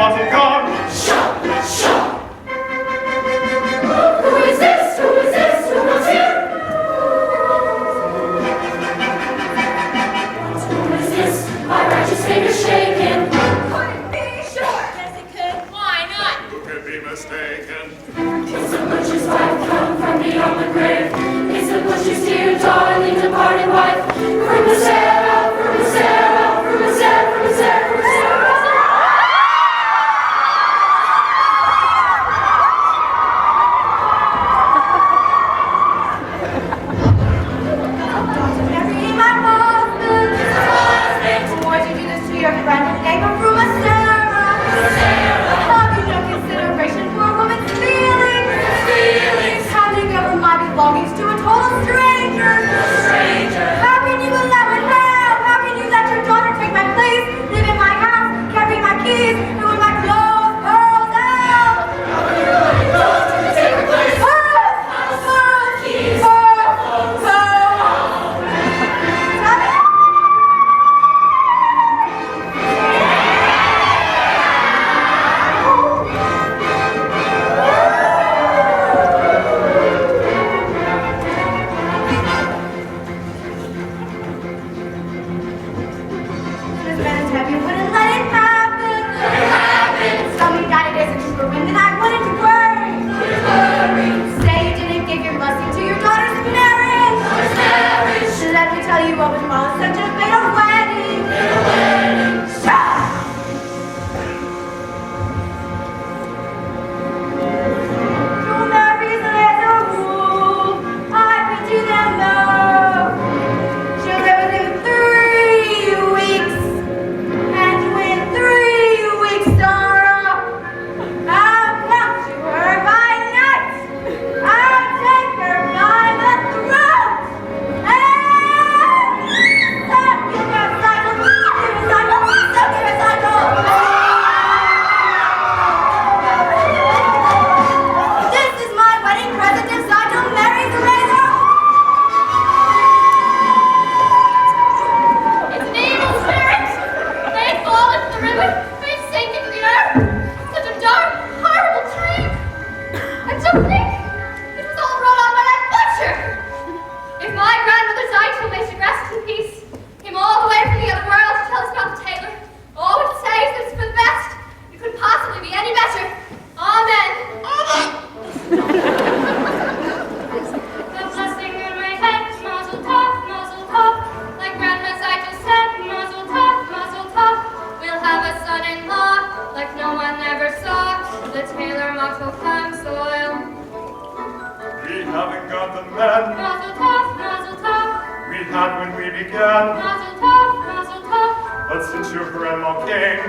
haven't got the men Mazel tov, mazel tov. we had when we began. Mazel tov, mazel tov. But since your grandma came,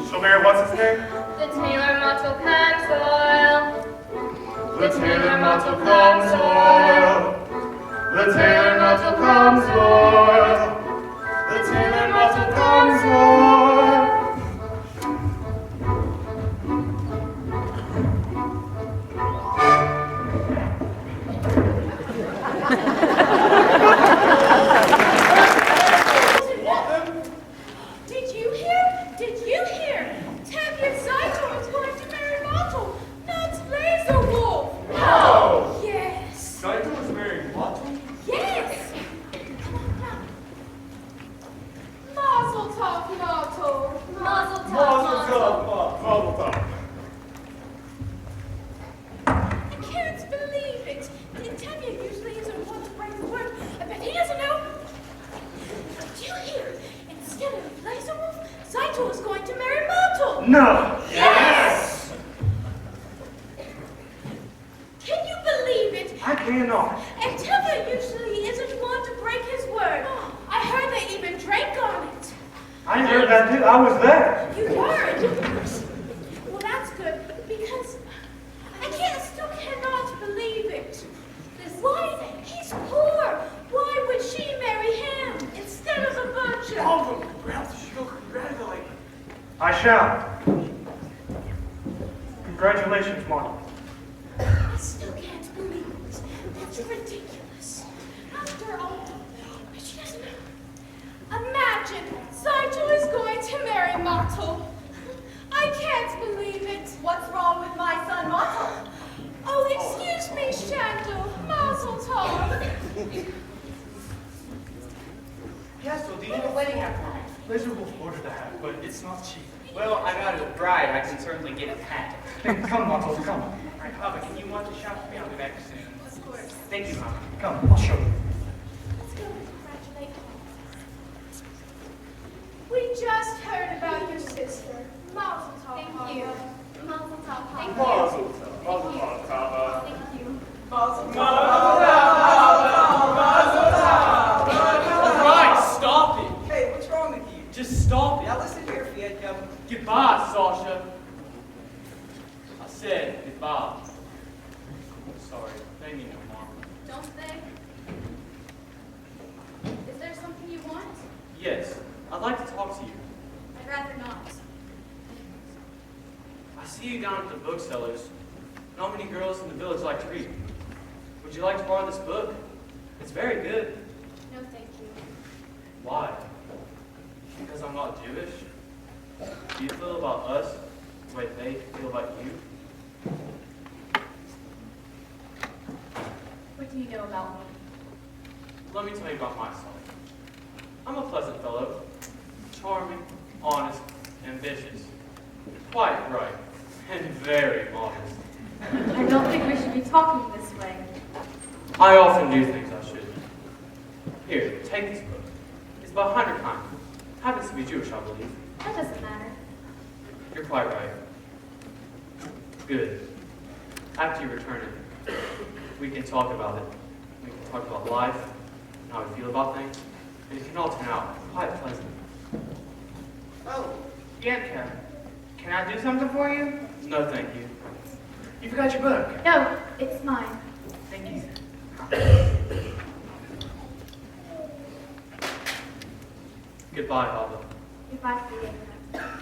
she'll marry what's his name? The tailor Motto Consoil. The tailor Motto Consoil. The tailor Motto Consoil. The tailor Motto Consoil. Did you hear? Did you hear? Tabby's Saito is going to marry Motto, not Laser Wolf. No! Yes. Saito is marrying Motto? Yes. Mazel tov, Motto. Mazel tov, Mazel mazel. tov, mazel tov. I can't believe it. Tabby usually isn't one to break the word. I bet he doesn't know. Did you hear? Instead of Laser Wolf, Saito is going to marry Motto. No! Yes! Can you believe it? I cannot. And Tevye usually isn't one to break his word. I heard they even drank on it. I heard that too. I was there. You heard? Well, that's good, because I still cannot believe it. Why? He's poor. Why would she marry him instead of a butcher? Perhaps you should congratulate him. I shall. Congratulations, Marty. I still can't believe it. That's ridiculous. After all, but she doesn't know. Imagine, Saito is going to marry Mato. I can't believe it. What's wrong with my son, Motto? Oh, excuse me, Shanto. Mazel tov. Yes, so do you need a wedding hat for me? Laser Wolf ordered the hat, but it's not cheap. Well, I got a bride. I can certainly get a hat. Come, Motto, come. All right, Papa, can you watch the shop for me? I'll be back soon. Of course. Thank you, Mama. Come, I'll show you. Let's go and congratulate her. We just heard about your sister. Mazel tov. Thank you. Mazel tov. Thank you. Mazel tov, mazel tov, Tava. Thank you. All right, stop it. Hey, what's wrong with you? Just stop it. Now listen here, Fiedka. Goodbye, Sasha. I said goodbye. Sorry, they mean no harm. Don't they? Is there something you want? Yes, I'd like to talk to you. I'd rather not. I see you down at the booksellers. Not many girls in the village like to read. Would you like to borrow this book? It's very good. No, thank you. Why? Because I'm not Jewish? Do you feel about us the way they feel about you? What do you know about me? Let me tell you about myself. I'm a pleasant fellow, charming, honest, ambitious, quite bright, and very modest. I don't think we should be talking this way. I often do things I shouldn't. Here, take this book. It's by Heinrich. Happens to be Jewish, I believe. That doesn't matter. You're quite right. Good. After you return it, we can talk about it. We can talk about life, and how we feel about things, and it can all turn out quite pleasant. Oh, Bianca, can I do something for you? No, thank you. You forgot your book. No, it's mine. Thank you. Goodbye, Alba. Goodbye, Fiedka.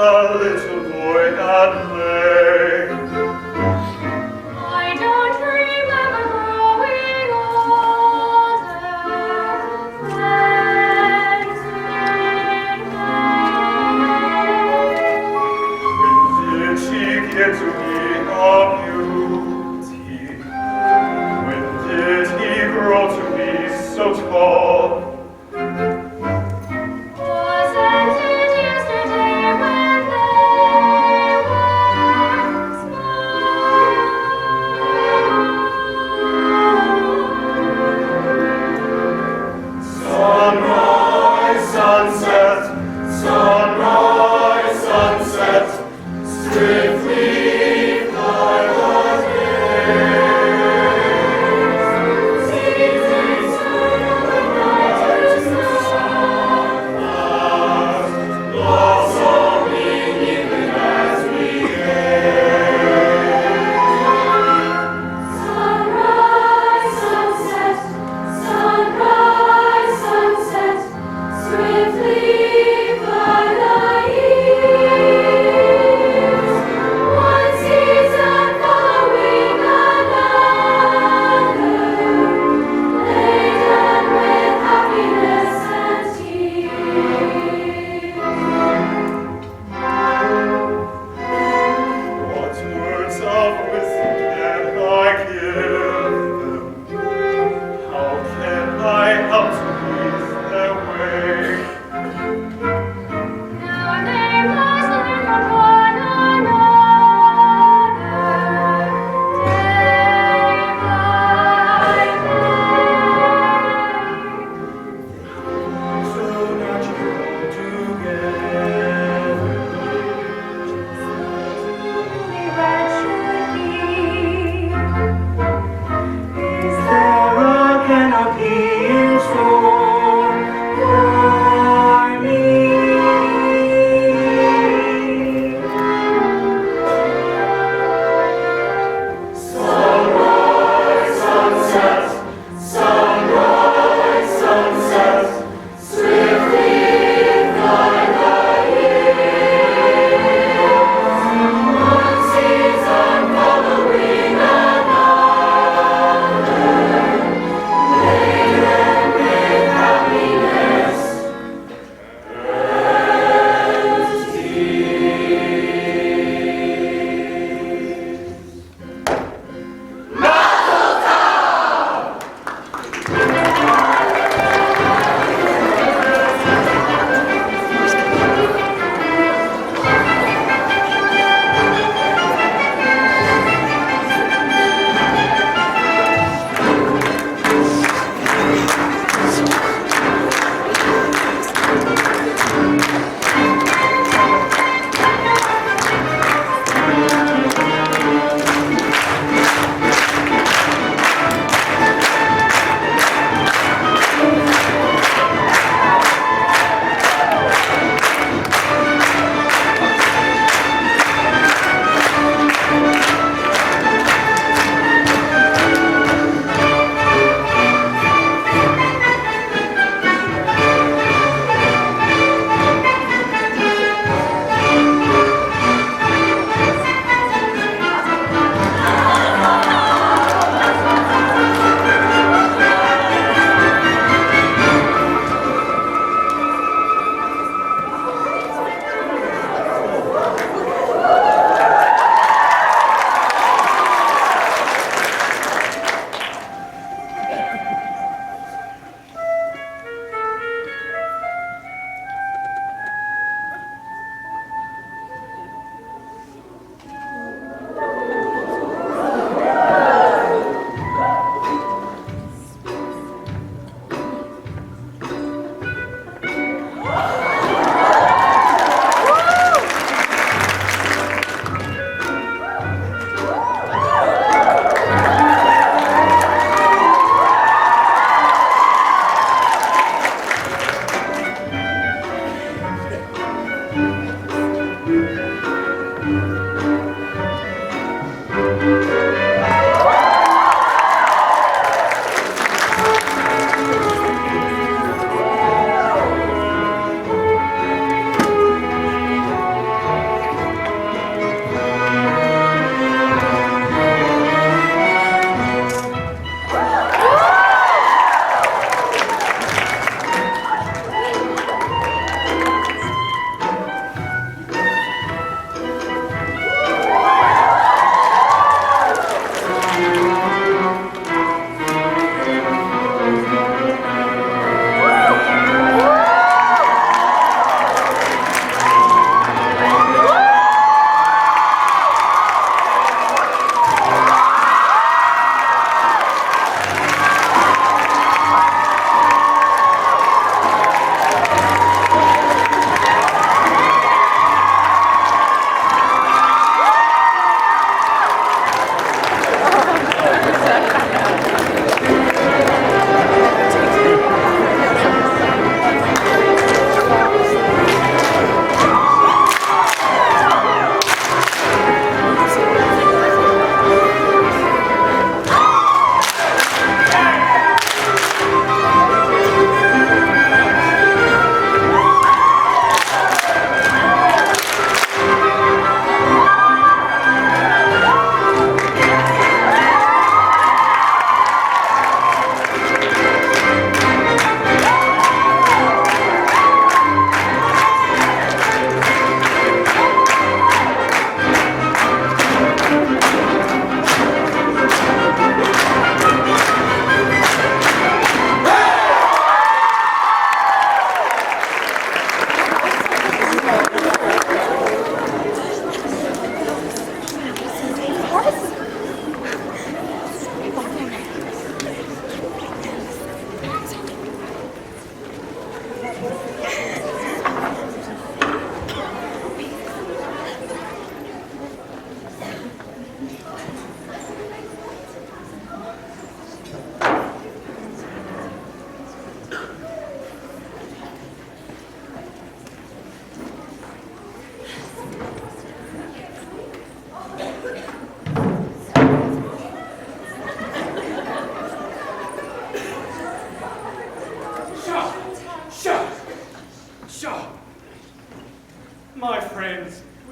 a little boy at play. I don't remember growing older When did she get to be a beauty? When did he grow to be so tall? Wasn't it yesterday when they were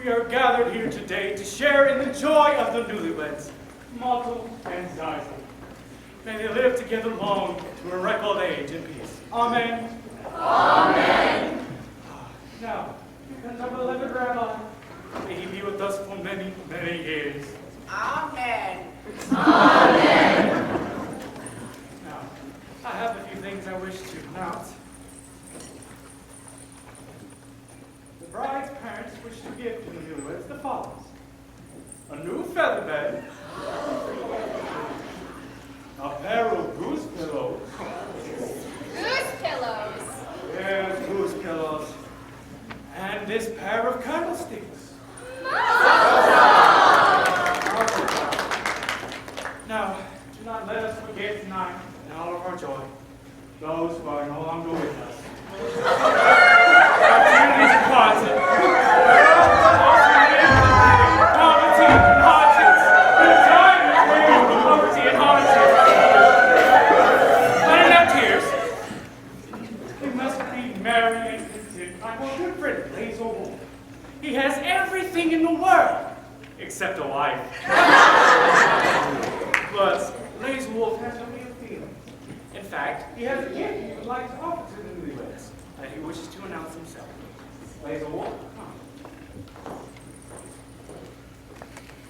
We are gathered here today to share in the joy of the newlyweds, Mottle and Zizel. May they live together long to a ripe old age in peace. Amen. Amen. Now, here comes our beloved Rabbi. May he be with us for many, many years. Amen. Amen. Now, I have a few things I wish to announce. The bride's parents wish to give to the newlyweds the follows: a new feather bed, a pair of goose pillows. Goose pillows. Yes, goose pillows. And this pair of candlesticks. Now, do not let us forget tonight, in all of our joy, those who are no longer with us. Poverty and hardships. Poverty and hardships. But enough tears. We must be merry and content like our good friend Laser Wolf. He has everything in the world except a wife. But Laser Wolf has no real feelings. In fact, he has a gift he would like to offer to the newlyweds. He wishes to announce himself. Laser Wolf, come.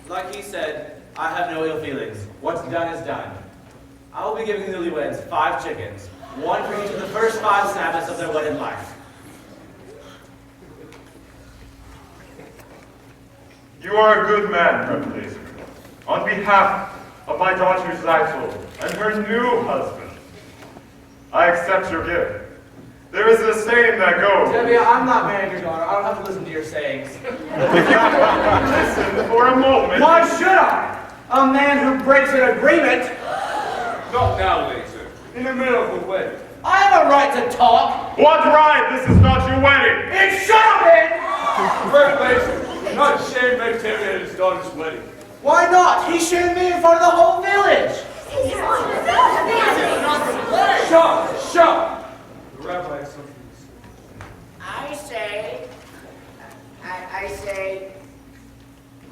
Like he said, I have no ill feelings. What's done is done. I will be giving the newlyweds 5 chickens, one for each of the first 5 Sabbaths of their wedded life. You are a good man, Reverend Laser. On behalf of my daughter Zizel and her new husband, I accept your gift. There is a saying that goes... Debbie, I'm not marrying your daughter. I don't have to listen to your sayings. If you will listen for a moment... Why should I? A man who breaks an agreement. Not now, Laser. In the middle of the wedding. I have a right to talk. What right? This is not your wedding. It should have been. Reverend Laser, not ashamed to Terry at his daughter's wedding. Why not? He shouldn't be in front of the whole village. Shut! The rabbi has something to say. I say,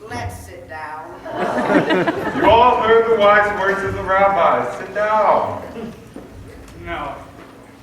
let's sit down. You all heard the wise words of the rabbi. Sit down. Now,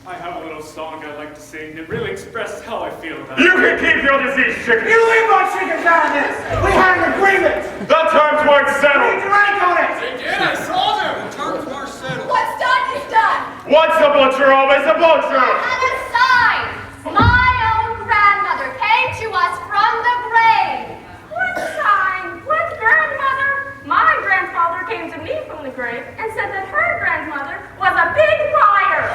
I have a little song I'd like to sing that really expresses how I feel about it. You can keep your diseased chickens. You leave our chickens out of this. We had an agreement. The terms weren't We settled. drank on it. They did, I saw them. The terms were settled. What's done is done. Once a butcher, always a butcher. And a sign. My own grandmother came to us from the grave. What sign? What grandmother? My grandfather came to me from the grave and said that her grandmother was a big liar.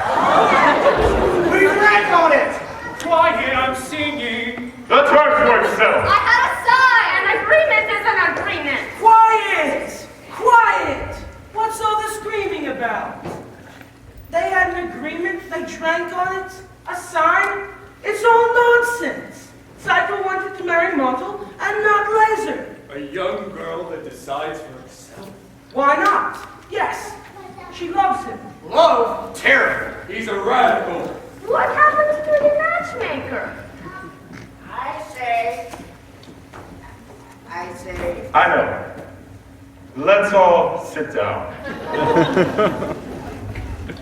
We drank on it. Quiet, I'm singing. The terms weren't settled. I had a sign. An agreement is an agreement. Quiet! Quiet! What's all the screaming about? They had an agreement, they drank on it, a sign. It's all nonsense. Cypher wanted to marry Mottle and not Laser. A young girl that decides for herself. Why not? Yes, she loves him. Love? Terror. He's a radical. What happened to the matchmaker? I say, I know. Let's all sit down.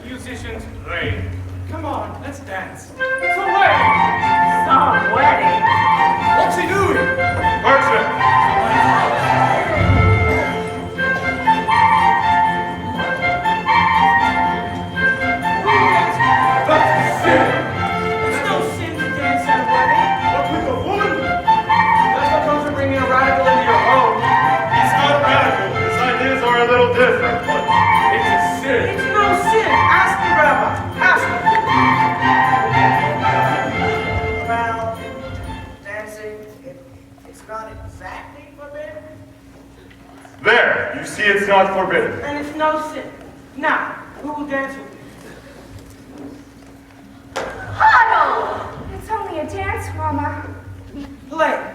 Musicians, play. Come on, let's dance. It's a wedding. Some wedding. What's he doing? Merchant! It's no sin to dance at a wedding. But with a woman? That's what comes from bringing a radical into your home. He's not radical. His ideas are a little different, but It's a sin. It's no sin. Ask the rabbi. Ask him. well, dancing, it's not exactly forbidden. there, you see it's not forbidden. And it's no sin. Now, who will dance with me? Huddle! It's only a dance, Mama. Play.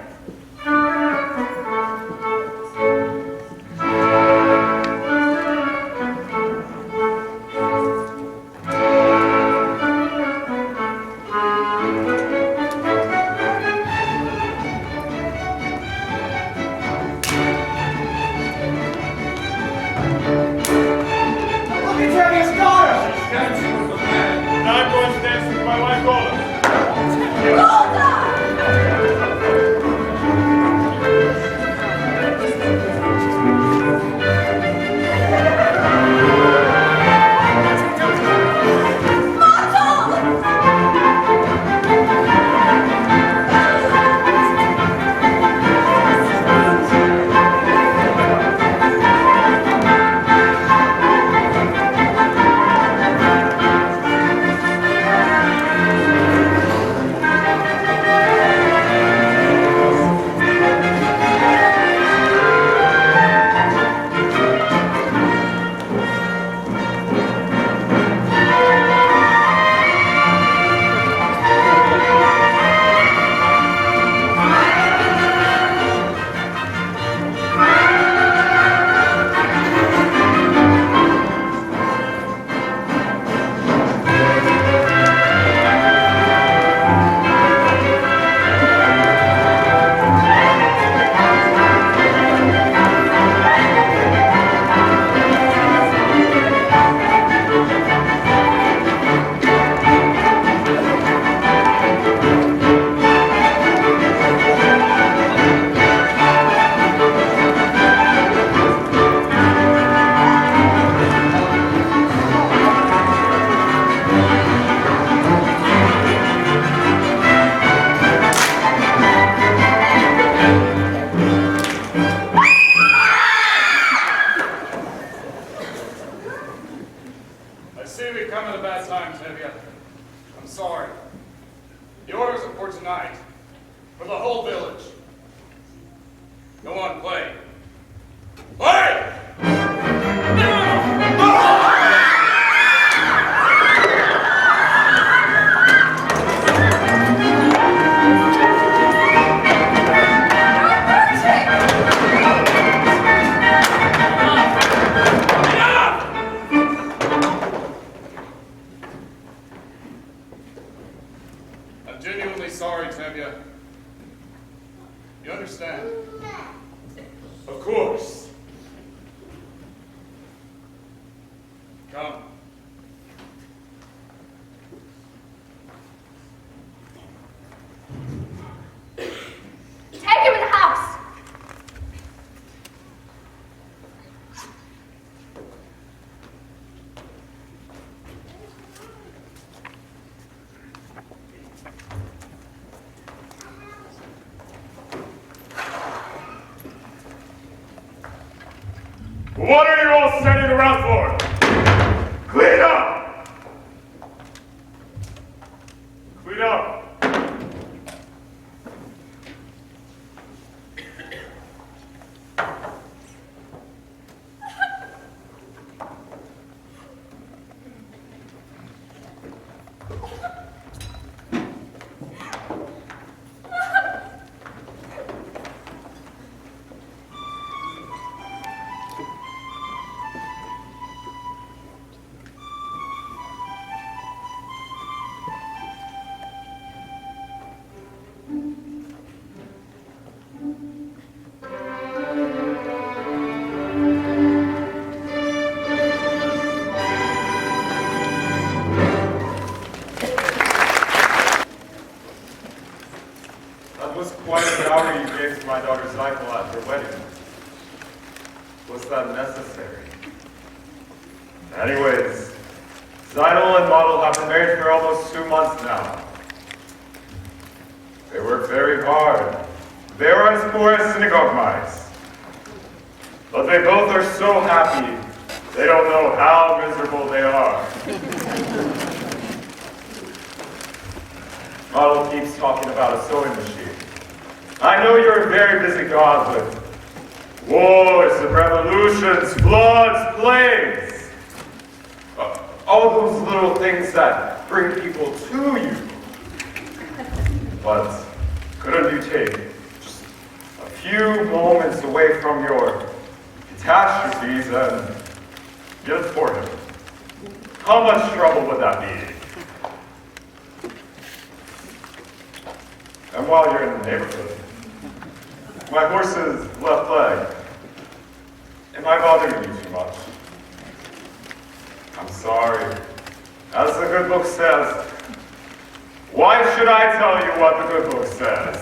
Go on, play. Play! I'm genuinely sorry, Tevye. You understand? Of course. Come. Take him in the house. What are you all standing around for? Clean up! Clean up. That was quite a dowry you gave to my daughter Zykel at your wedding. Was that necessary? Anyways, Zykel and Model have been married for almost 2 months now. They work very hard. They are as poor as synagogue mice. But they both are so happy, they don't know how miserable they are. Model keeps talking about a sewing machine. I know you're a very busy god with wars and revolutions, floods, plagues. All those little things that bring people to you. But couldn't you take just a few moments away from your catastrophes and get for him? How much trouble would that be? And while you're in the neighborhood, my horse's left leg, am I bothering you too much? I'm sorry. As the good book says, why should I tell you what the good book says?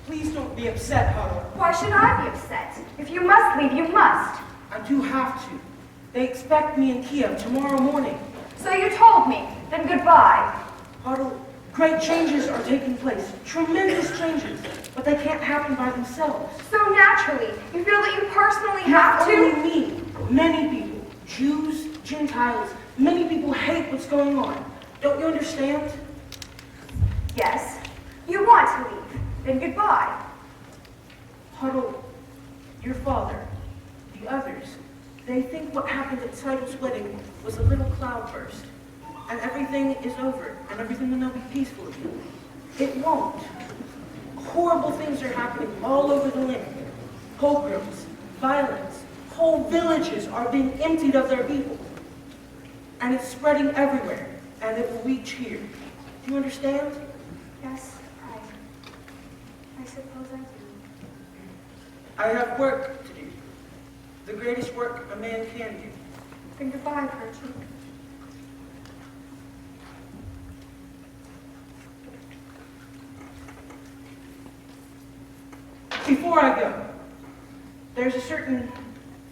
Please don't be upset, Huddle. Why should I be upset? If you must leave, you must. I do have to. They expect me in Kiev tomorrow morning. So you told me. Then goodbye. Huddle, great changes are taking place. Tremendous changes. But they can't happen by themselves. So naturally, you feel that you personally have Not to? only me, many people, Jews, Gentiles, many people hate what's going on. Don't you understand? Yes. You want to leave. Then goodbye. Huddle, your father, the others, they think what happened at Seidel's wedding was a little cloudburst, and everything is over, and everything will now be peaceful again. It won't. Horrible things are happening all over the land. Pogroms, violence, whole villages are being emptied of their people. And it's spreading everywhere, and it will reach here. Do you understand? Yes, I suppose I do. I have work to do. The greatest work a man can do. Then goodbye, Percy. Before I go, there's a certain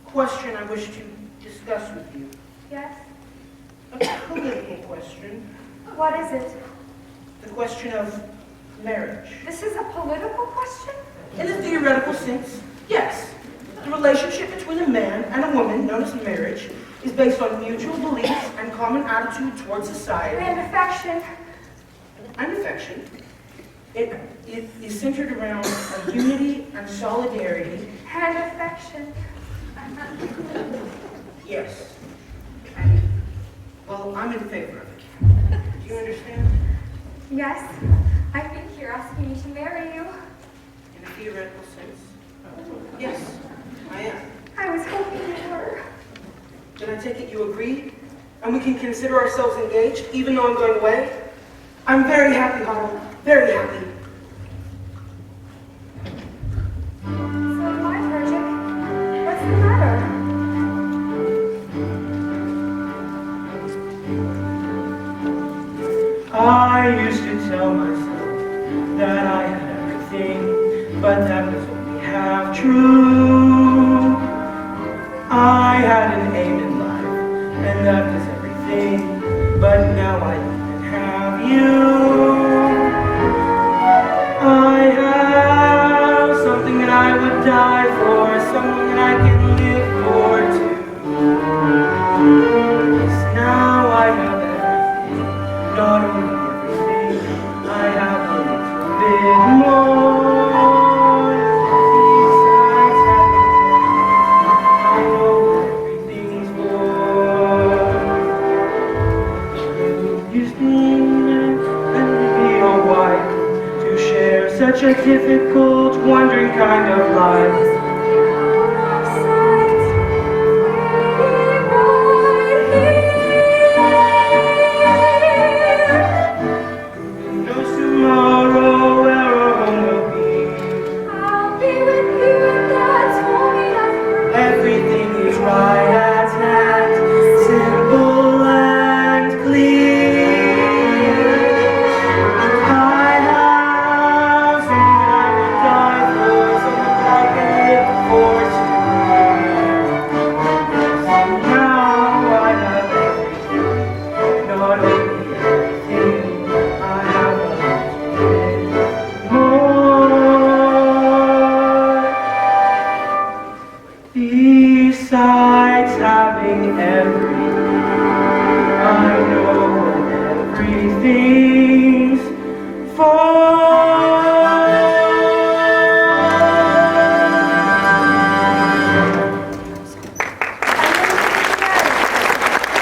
question I wish to discuss with you. Yes? A political question. What is it? The question of marriage. This is a political question? In a theoretical sense, yes. The relationship between a man and a woman, known as marriage, is based on mutual beliefs and common attitude towards society. And affection. And affection. affection. It is centered around a unity and solidarity. And affection. Yes. And, well, I'm in favor of it. Do you understand? Yes, I think you're asking me to marry you. In a theoretical sense? Yes, I am. I was hoping you were. Then I take it you agree? And we can consider ourselves engaged, even though I'm going away? I'm very happy, Hollow. Very happy. So am I, Virgil. What's the matter? I used to tell myself that I had everything, but that was only half true. I had an aim in life, and that was everything, but now I even have you. I have something that I would die for, someone that I can live for too. Yes, now I have everything, not only everything, I have a little bit more. Besides having, I know what everything's for. You seem and be your wife to share such a difficult, wondering kind of life. Besides having everything, I know what everything's for.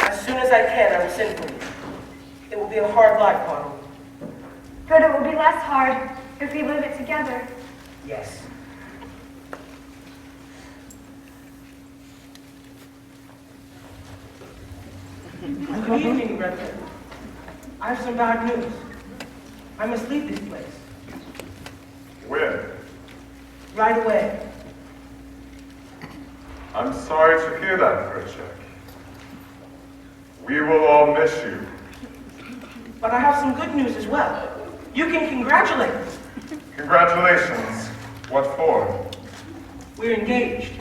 As soon as I can, I will send for you. It will be a hard life, Ronald. But it will be less hard if we live it together. Yes. Good evening, Redford. I have some bad news. I must leave this place. When? Right away. I'm sorry to hear that, Perchek. We will all miss you. But I have some good news as well. You can congratulate me. Congratulations. What for? We're engaged.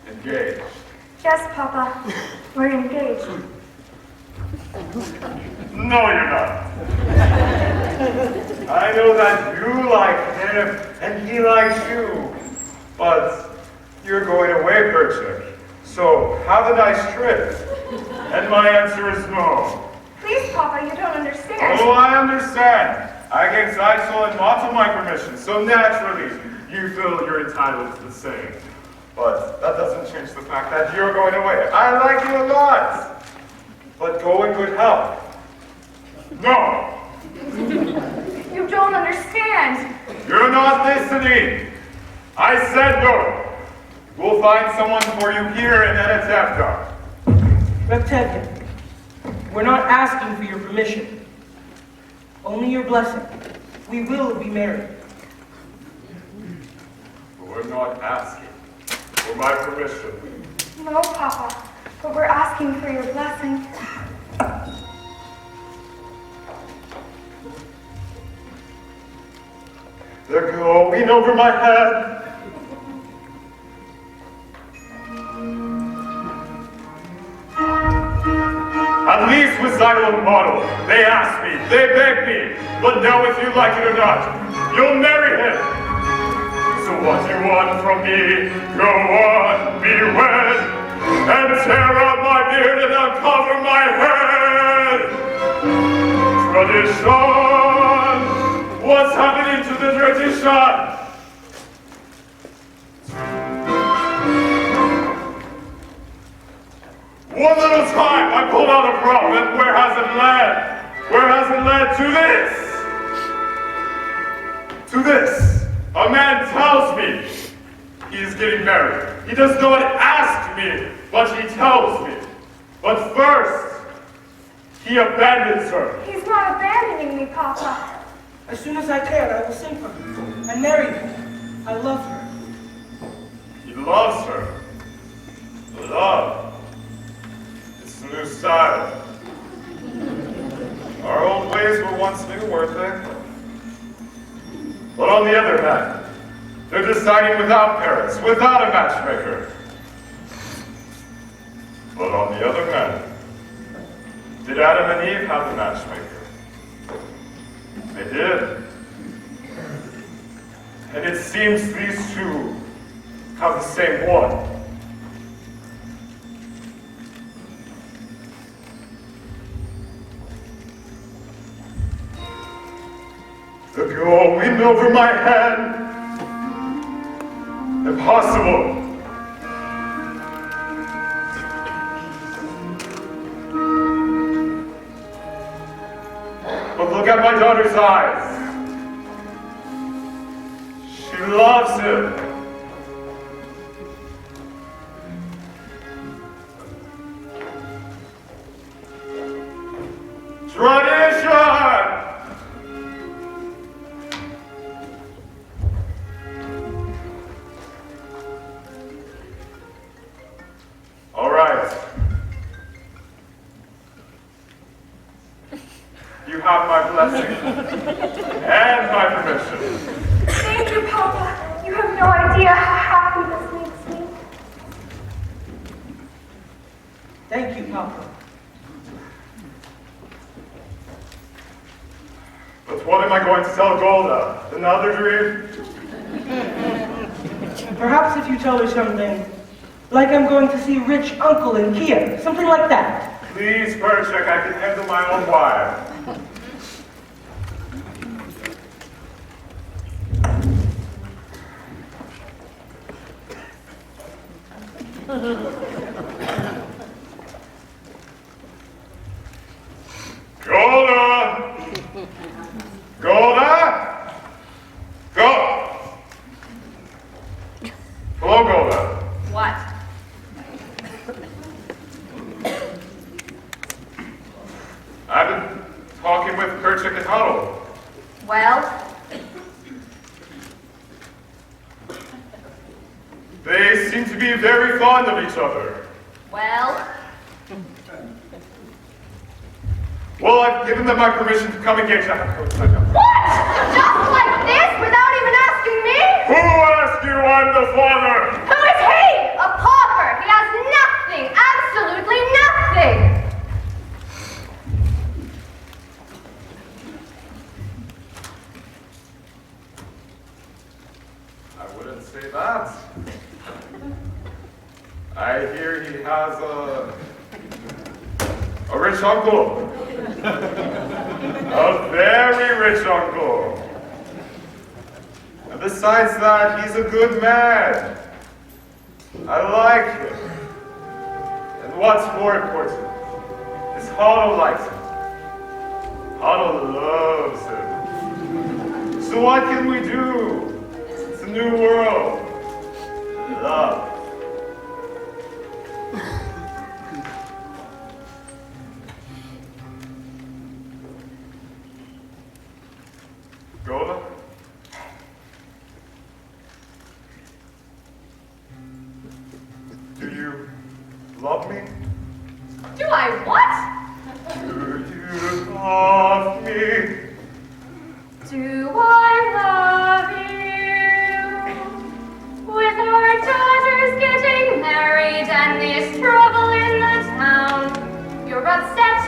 Engaged. Yes, Papa. We're engaged. No, you're not. I know that you like him and he likes you. But you're going away, Perchik. So have a nice trip. And my answer is no. Please, Papa, you don't understand. Oh, I understand. I gave Zeitzel and Motto my permission, so naturally you feel you're entitled to the same. But that doesn't change the fact that you're going away. I like you a lot. But go in good health. No. You don't understand. You're not listening. I said no. We'll find someone for you here in Anatevka. Reptevia, we're not asking for your permission. Only your blessing. We will be married. We're not asking for my permission. No, Papa, but we're asking for your blessing. They're going over my head. At least with Zeitzel Model, they asked me, they begged me, but now if you like it or not, you'll marry him. So what you want from me, go on, be wed, and tear out my beard and uncover my head. Tradition! What's happening to the tradition? One little time I pulled out a prop, and where has it led? Where has it led? To this! To this! A man tells me he is getting married. He does not ask me, but he tells me. But first, he abandons her. He's not abandoning me, Papa. As soon as I can, I will sing for her and marry her. I love her. He loves her. Love. It's a new style. Our old ways were once new, weren't they? But on the other hand, they're deciding without parents, without a matchmaker. But on the other hand, did Adam and Eve have a matchmaker? They did. And it seems these two have the same one. The girl wind over my head. Impossible. But look at my daughter's eyes. She loves him. Tradition! All right. You have my blessing and my permission. Thank you, Papa. You have no idea how happy this makes me. Thank you, Papa. But what am I going to tell Golda? Another dream? Perhaps if you tell her something, like I'm going to see rich uncle in Kiev, something like that. Please, Perchik, I can handle my own wife. Golda! Golda! Go! Hello, Golda. What? I've been talking with Perchik and Huddle. Well, They seem to be very fond of each other. well, Well, I've given them my permission to come engage. What? Just like this, without even asking me? Who asked you I'm the father? Who is he? A pauper. He has nothing, absolutely nothing. I wouldn't say that. I hear he has a rich uncle. A very rich uncle. And besides that, he's a good man. I like him. And what's more important is Otto likes him. Otto loves him. So what can we do? It's a new world. Love. Gola? Do you love me? do I what? Do you love me? Do I love you? With our daughters getting married and this trouble in the town, you're upset,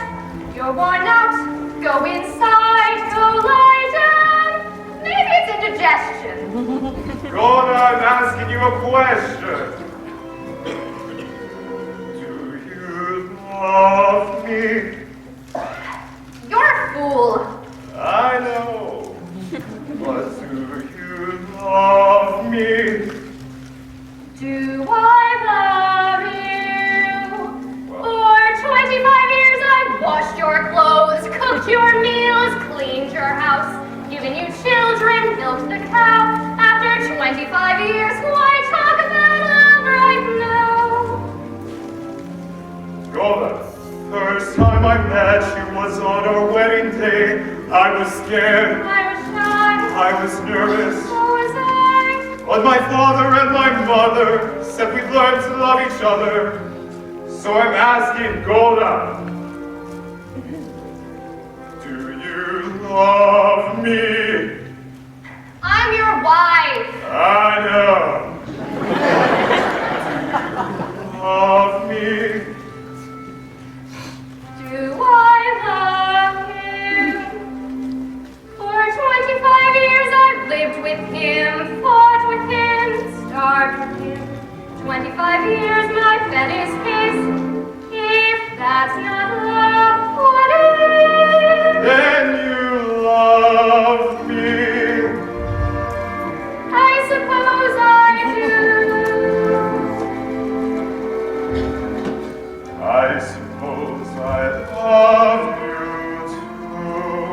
you're worn out, go inside, go lie down. Maybe it's indigestion. Gola, I'm asking you a question. Do you love me? You're a fool. cooked your meals, cleaned your house, given you children, milked the cow. After 25 years, why talk about love right now? Golda, first time I met you was on our wedding day. I was scared. I was shy. I was nervous. So was I. But my father and my mother said we'd learn to love each other. So I'm asking Golda, do you love me? I'm your wife. I know. Love me. Do I love him? For 25 years I've lived with him, fought with him, starved with him. 25 years my bed is his. If that's not love, what is? Then you love me. I suppose I do. I suppose I love you too.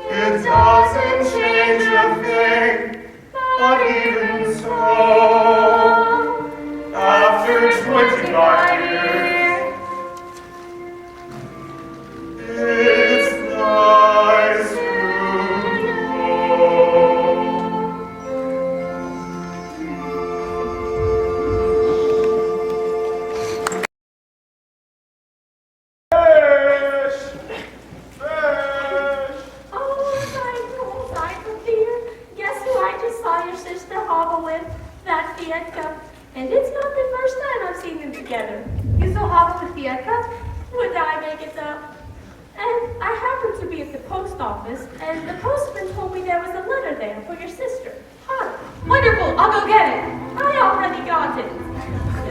It doesn't change a thing, but even so, after 25 years, it's nice to And it's not the first time I've seen them together. You saw Hava with Fiedka? Would I make it up? And I happened to be at the post office, and the postman told me there was a letter there for your sister. Huh. Wonderful, I'll go get it. I already got it.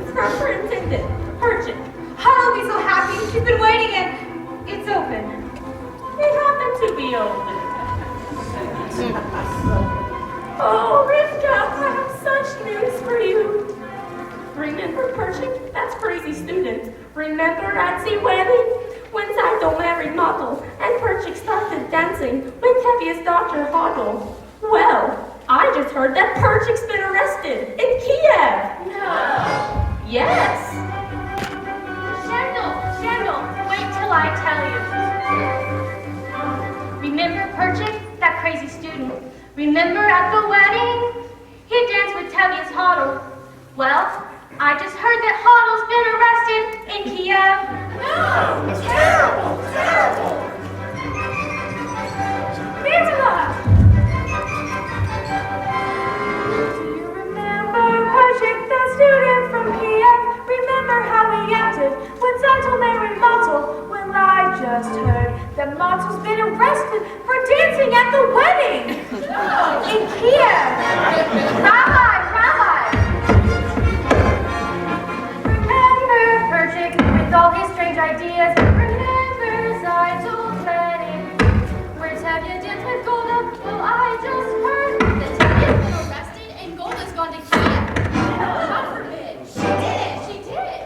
It's from her intendant, Perchik. I'll be so happy. She's been waiting and it's open. It happened to be open. Oh, Rivka, I have such news for you. Remember Pershing? That's crazy student. Remember at the wedding? When Zidel married Model and Pershing started dancing with Tevia's daughter Hodel. Well, I just heard that Pershing's been arrested in Kiev. No. Yes. Shandel, wait till I tell you. Remember Perchik, that crazy student? Remember at the wedding? He danced with Tevia's Hodel. Well, I just heard that Hodel's been arrested in Kiev. No! Terrible! Terrible! Angela! Do you remember Pershik, the student from Kiev? Remember how he acted when Zidel married Model? Well, I just heard that Model's been arrested for dancing at the wedding in Kiev. Rabbi! Perchik, with all his strange ideas, remember Zidel's wedding, where Tevye danced with Golda. Well, I just heard that Tevye's been arrested and Golda's gone to Kiev. God forbid. She did.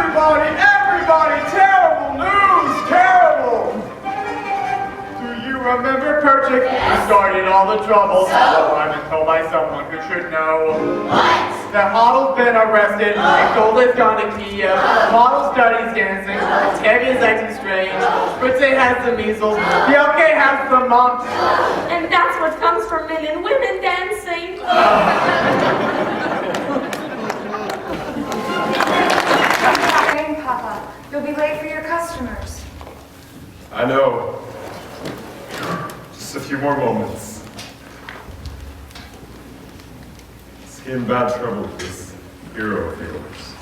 Everybody, terrible news, terrible! Do you remember Perchik? Yes. Who started all the trouble? So? I've been told by someone who should know. What? That Model's been arrested, and Golda's gone to Kiev. Model studies dancing, Tevye is acting strange, Fritze has the measles, Bjelke has the mumps. And that's what comes from men and women dancing. Rain, Papa. You'll be late for your customers. I know. Just a few more moments. He's in bad trouble with this hero of yours.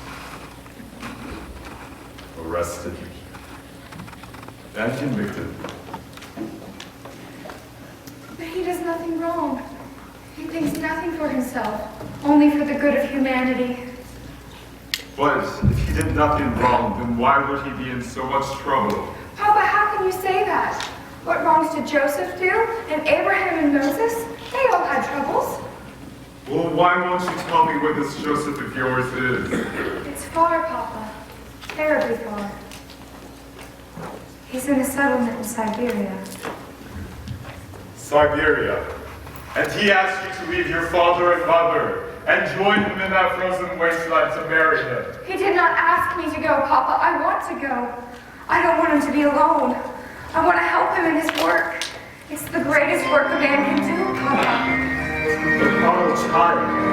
Arrested. And convicted. But he does nothing wrong. He thinks nothing for himself, only for the good of humanity. But if he did nothing wrong, then why would he be in so much trouble? Papa, how can you say that? What wrongs did Joseph do? And Abraham and Moses? They all had troubles. Well, why won't you tell me where this Joseph of yours is? It's far, Papa. Terribly far. He's in a settlement in Siberia. Siberia. And he asked you to leave your father and mother and join him in that frozen wasteland to marry him. He did not ask me to go, Papa. I want to go. I don't want him to be alone. I want to help him in his work. It's the greatest work a man can do, Papa. The poor child.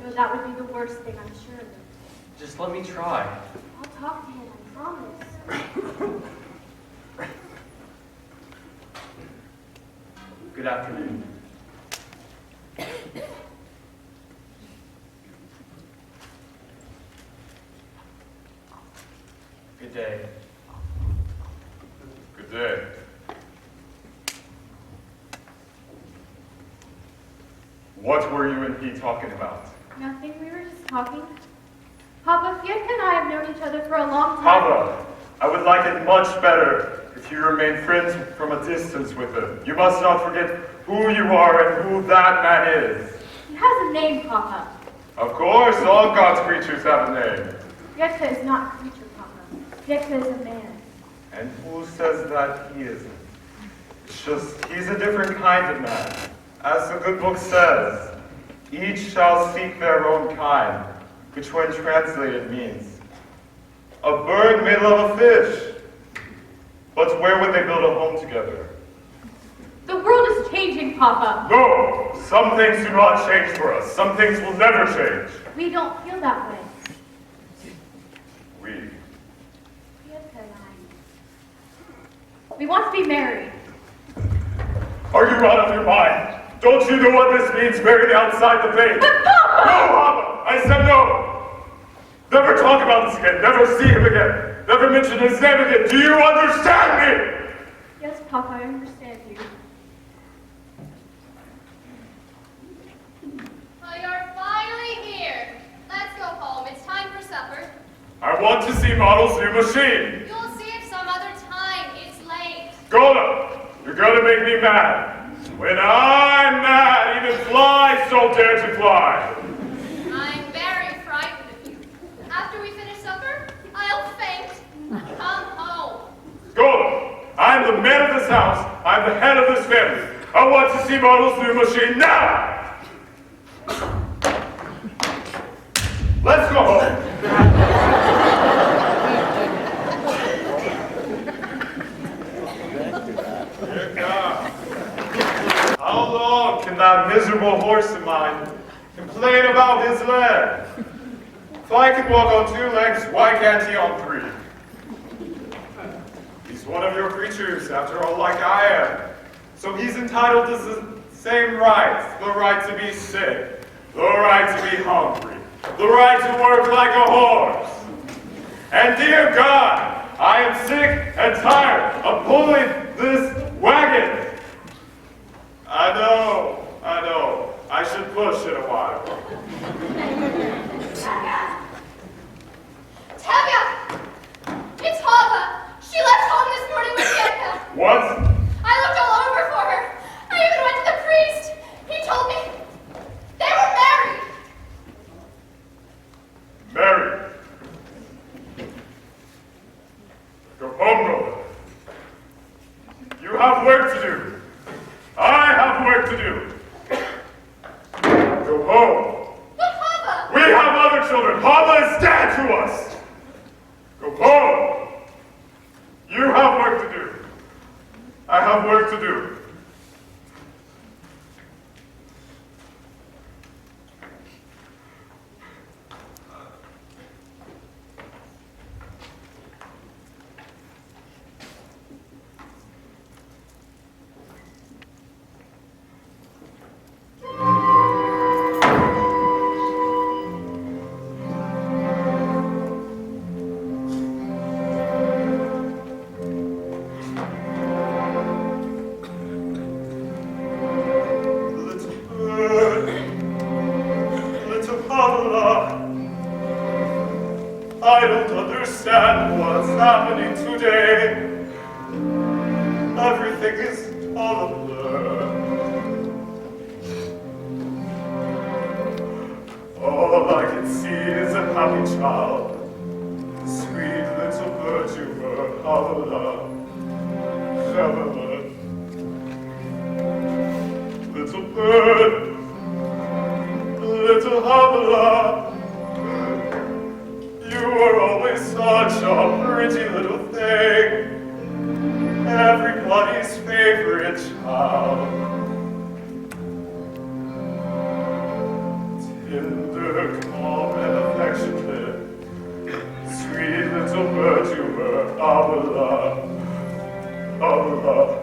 No, that would be the worst thing, I'm sure. Just let me try. I'll talk to him, I Thomas. Good afternoon. Good day. Good day. What were you and he talking about? Nothing, we were just talking. Papa, Fietka and I have known each other for a long time. Papa, I would like it much better if you remain friends from a distance with him. You must not forget who you are and who that man is. He has a name, Papa. Of course, all God's creatures have a name. Fietka is not a creature, Papa. Fietka is a man. And who says that he isn't? It's just, he's a different kind of man. As the good book says, each shall seek their own kind, which when translated means, a bird may love a fish, but where would they build a home together? The world is changing, Papa. No! Some things do not change for us. Some things will never change. We don't feel that way. We. Fietka and I. We want to be married. Are you out of your mind? Don't you know what this means, married outside the faith? But Papa! No, Papa! I said no! Never talk about this again. Never see him again. Never mention his name again. Do you understand me? Yes, Papa, I understand you. Well, you're finally here. Let's go home. It's time for supper. I want to see Model's new machine. You'll see it some other time. It's late. Golda, you're gonna make me mad. When I'm mad, even flies don't dare to fly. I'm very frightened of you. After we finish supper, I'll faint. Come home. Golda, I'm the man of this house. I'm the head of this family. I want to see Model's new machine now. Let's go home. Dear God, how long can that miserable horse of mine complain about his leg? If I can walk on 2 legs, why can't he on 3? He's one of your creatures, after all, like I am. So he's entitled to the same rights. The right to be sick, the right to be hungry, the right to work like a horse. And dear God, I am sick and tired of pulling this wagon. I know. I should push it a while. Tevye! It's Hava! She left home this morning with Fietka. What? I looked all over for her. I even went to the priest. He told me they were married. Married. Go home, Golda. You have work to do. I have work to do. Go home. But Hava! We have other children. Hava is dead to us. Go home. You have work to do. I have work to do. I don't understand what's happening today. Everything is all a blur. All I can see is a happy child. Sweet little bird you were, Havala, Havala. Little bird, little Havala. You were always such a pretty little thing, everybody's favorite child. Tender, calm, and affectionate, sweet little gentle perfumer of love, of love.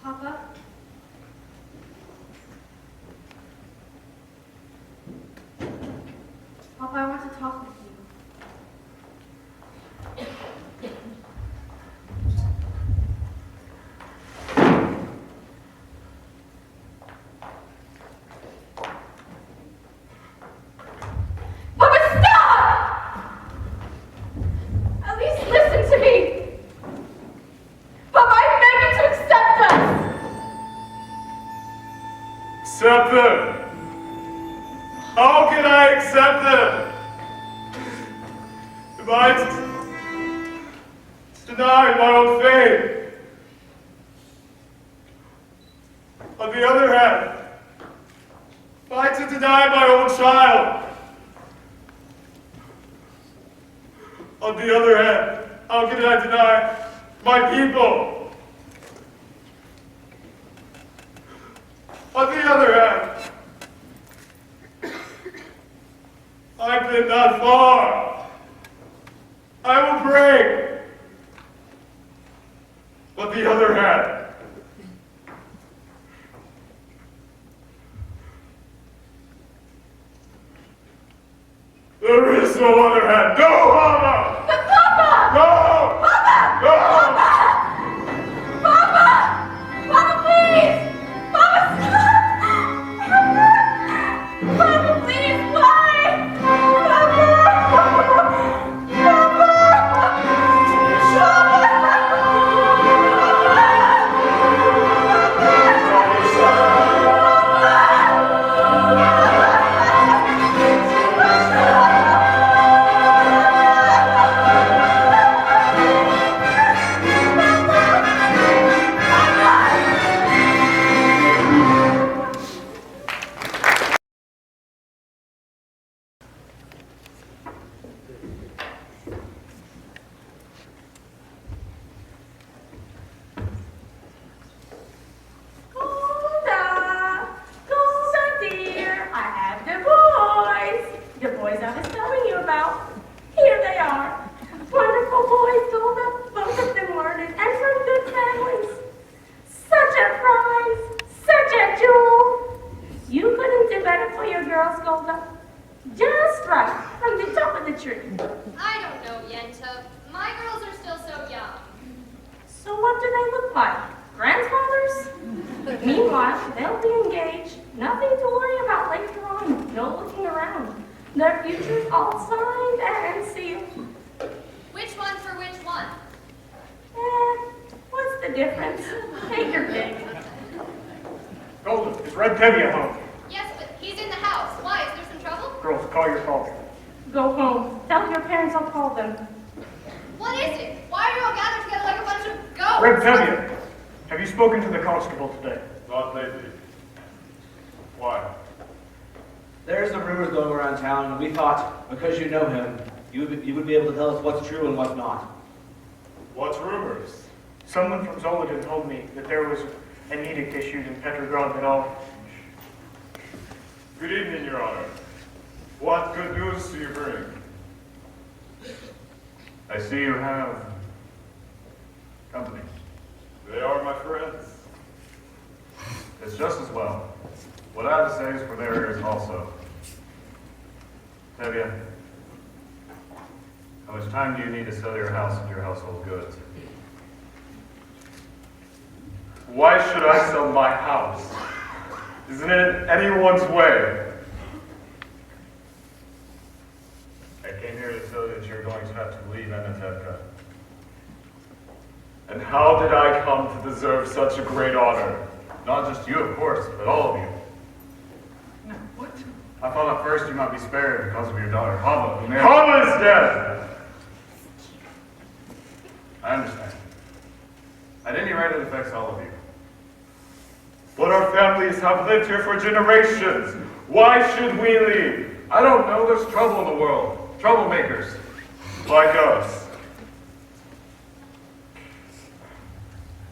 Papa? Papa, I want to talk with you. Papa, stop! At least listen to me. Papa, I beg you to accept us. Accept them? How can I accept them? Am I to deny my own faith? On the other hand, am I to deny my own child? On the other hand, how can I deny my people? On the other hand, I've been that far. I will break. On the other hand, there is no other hand. No, Mama! But Papa! No! Papa! No! Papa! Papa! Papa, please! Papa, stop! Papa, please, why? The boys I was telling you about. Here they are. Wonderful boys, Golda. Both of them learned and from good families. Such a prize. Such a jewel. You couldn't do better for your girls, Golda. Just right, from the top of the tree. I don't know, Yenta. My girls are still so young. So what do they look like? Grandfathers? Meanwhile, they'll be engaged. Nothing to worry about later on. No looking around. Their future's all signed and sealed. Which one for which one? What's the difference? Take your pick. Golden, is Red Tevye home? Yes, but he's in the house. Why? Is there some trouble? Girls, call your father. Go home. Tell your parents I'll call them. What is it? Why are you all gathered together like a bunch of ghosts? Red Tevye, have you spoken to the constable today? Not lately. Why? There's some rumors going around town, and we thought, because you know him, you would be able to tell us what's true and what's not. What rumors? Someone from Zolodin told me that there was an edict issued in Petrograd that all... Good evening, Your Honor. What good news do you bring? I see you have company. They are my friends. It's just as well. What I have to say is for their ears also. Tevye, how much time do you need to sell your house and your household goods? Why should I sell my house? Isn't it anyone's way? I came here to tell you that you're going to have to leave Anatevka. And how did I come to deserve such a great honor? Not just you, of course, but all of you. No, what? I thought at first you might be spared because of your daughter, Hava, who married... Hava is dead! I understand. At any rate, it affects all of you. But our families have lived here for generations. Why should we leave? I don't know, there's trouble in the world. Troublemakers. Like us.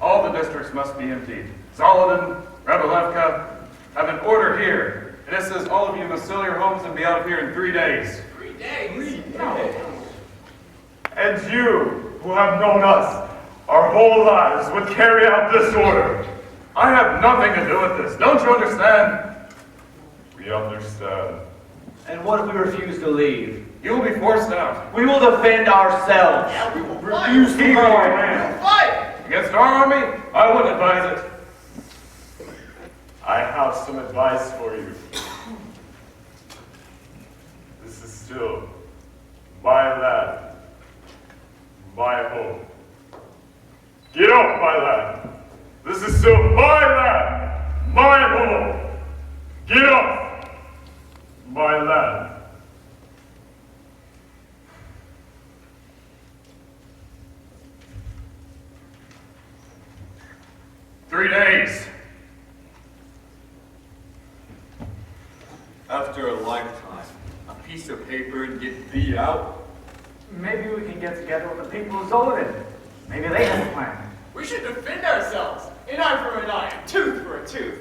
All the districts must be emptied. Zolodin, Rabilevka have an order here. And it says all of you must sell your homes and be out of here in 3 days. 3 days? 3 days. And you, who have known us our whole lives, would carry out this order. I have nothing to do with this. Don't you understand? We understand. And what if we refuse to leave? You will be forced out. We will defend ourselves. Yeah, we will Refuse to leave our land. fight! Against our army? I wouldn't advise it. I have some advice for you. This is still my land, my home. Get off my land. This is still my land, my home. Get off my land. Three days. After a lifetime, a piece of paper and get thee out? Maybe we can get together with the people of Zolodin. Maybe they have a plan. We should defend ourselves. An eye for an eye, a tooth for a tooth.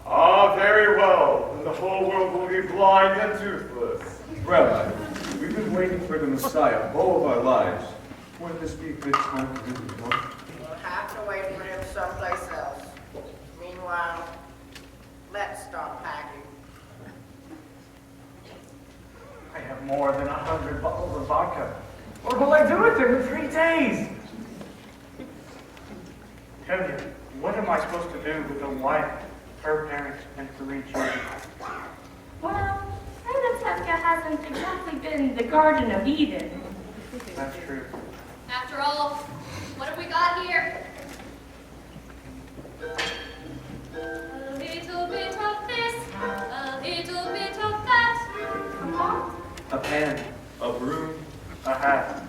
Ah, very well. Then the whole world will be blind and toothless. Rabbi, we've been waiting for the Messiah all of our lives. Wouldn't this be a good time to visit him? We'll have to wait for him someplace else. Meanwhile, let's start packing. I have more than 100 bottles of vodka. What will I do with them in 3 days? Tell you, what am I supposed to do with a wife, her parents, and 3 children? Well, Anatevka hasn't exactly been the Garden of Eden. That's true. After all, what have we got here? A little bit of this, a little bit of that. Come on. A pen. A broom? A hat.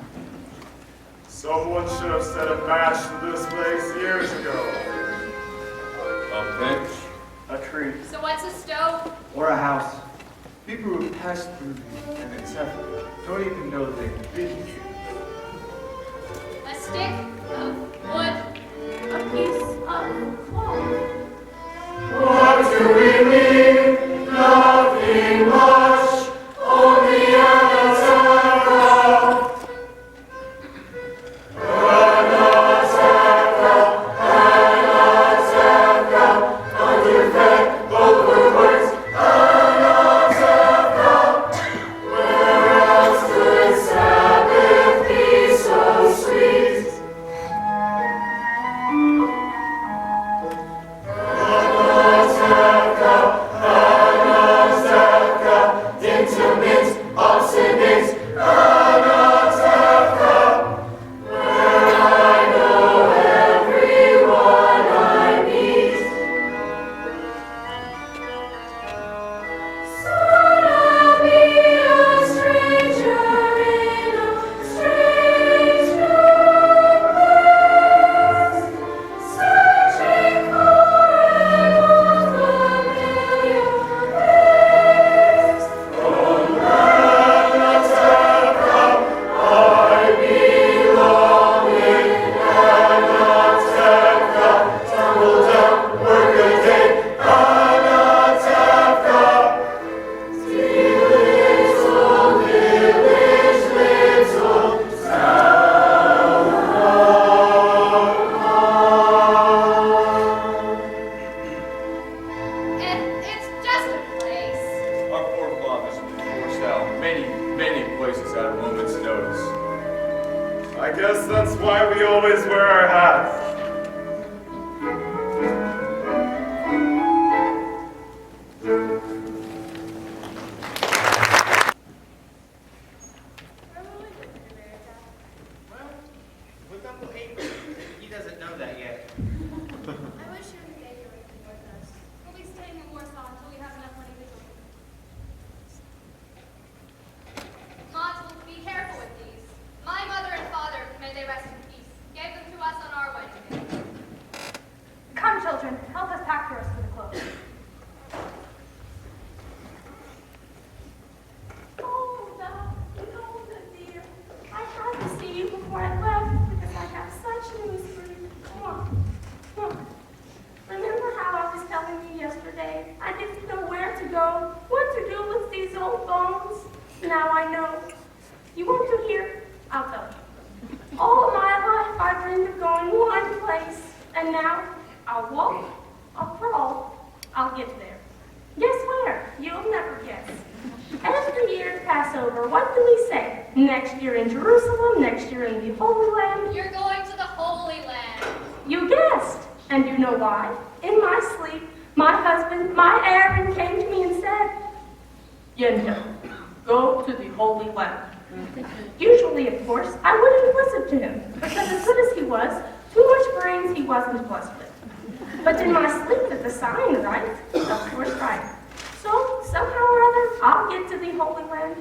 Someone should have set a match to this place years ago. A bench? A tree. So what's a stove? Or a house. People who pass through and etc. don't even know they've been here. A stick of wood. A piece of cloth. What do we need? Nothing much, only Anatevka. Anatevka, underfed, overworked, Anatevka. Where else could Sabbath be so sweet? why we always wear our hats. With Uncle Avery, he doesn't know that yet. I wish you and Baker would be with us. We'll be staying in Warsaw until we have enough money to join. Montel, be careful with these. My mother and father, may they rest in peace, gave them to us on our wedding day. Come, children, help us pack the rest of the clothes. Golda, dear. I had to see you before I left because I have such news for you. Come on. Come on. Remember how I was telling you yesterday? I didn't know where to go, what to do with these old bones. Now I know. You want to hear? I'll tell you. All my life I dreamed of going one place, and now I'll walk, I'll crawl, I'll get there. Guess where? You'll never guess. Every year at Passover, what do we say? Next year in Jerusalem, next year in the Holy Land. You're going to the Holy Land. You guessed. And you know why? In my sleep, my husband, my Aaron, came to me and said, Yenta, go to the Holy Land. Usually, of course, I wouldn't listen to him, because as good as he was, too much brains he wasn't blessed with. But in my sleep, at the sign, right? Of course, right. So, somehow or other, I'll get to the Holy Land.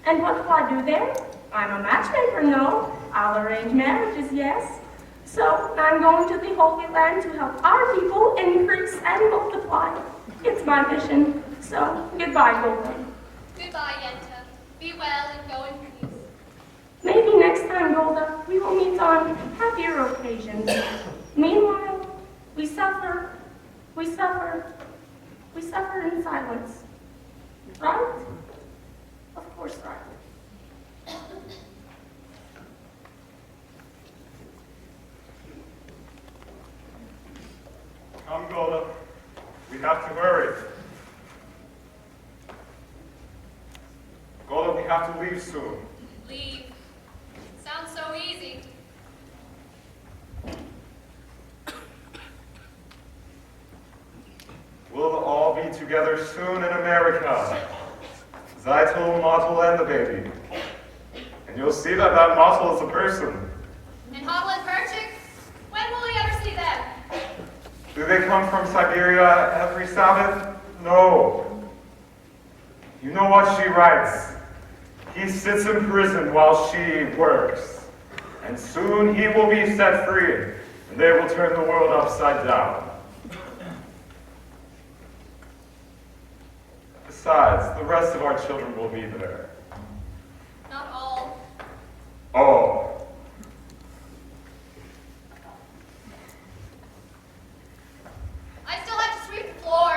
And what will I do there? I'm a matchmaker, no. I'll arrange marriages, yes. So, I'm going to the Holy Land to help our people increase and multiply. It's my mission. So, goodbye, Golda. Goodbye, Yenta. Be well and go in peace. Maybe next time, Golda, we will meet on happier occasions. Meanwhile, we suffer in silence. Right? Of course, right. Come, Golda. We have to hurry. Golda, we have to leave soon. Leave. Sounds so easy. We'll all be together soon in America. Zeitel, Mottel, and the baby. And you'll see that that Mottel is a person. And Hottle and Perchik? When will we ever see them? Do they come from Siberia every Sabbath? No. You know what she writes? He sits in prison while she works. And soon he will be set free, and they will turn the world upside down. Besides, the rest of our children will be there. Not all. Oh. I still have to sweep the floor.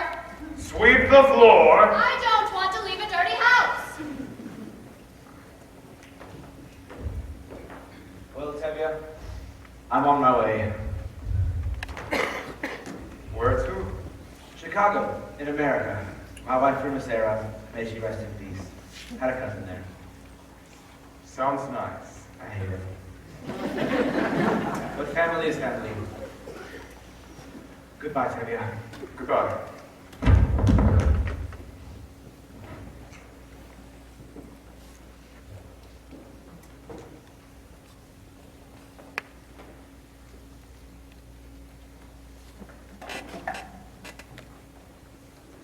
Sweep the floor? I don't want to leave a dirty house. Well, Tevye, I'm on my way. Where to? Chicago, in America. My wife, Ruma Sarah, may she rest in peace. Had a cousin there. Sounds nice. I hate it. But family is family. Goodbye, Tevye. Goodbye.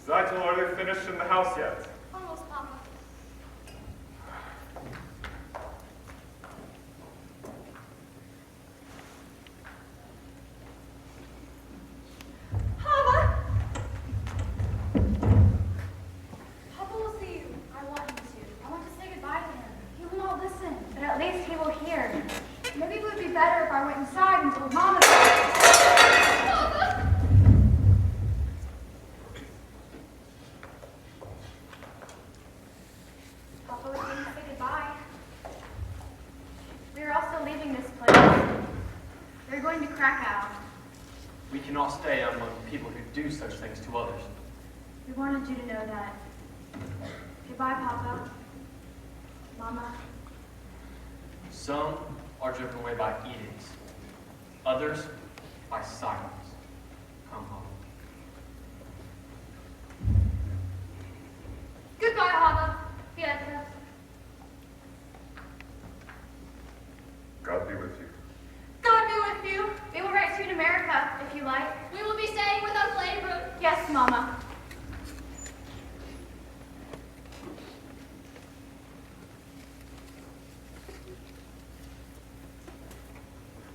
Zeitel, are they finished in the house yet? Almost, Papa. Papa! Papa will see you. I want him to. I want to say goodbye to him. He will not listen, but at least he will hear. Maybe it would be better if I went inside and told Mama. Papa! Papa was going to say goodbye. We are also leaving this place. We're going to Krakow. We cannot stay among people who do such things to others. We wanted you to know that. Goodbye, Papa. Mama. Some are driven away by edicts. Others by silence. Come home. Goodbye, Hava. Fiesta. God be with you. God be with you. We will write to you in America, if you like. We will be staying with Uncle Abram. Yes, Mama.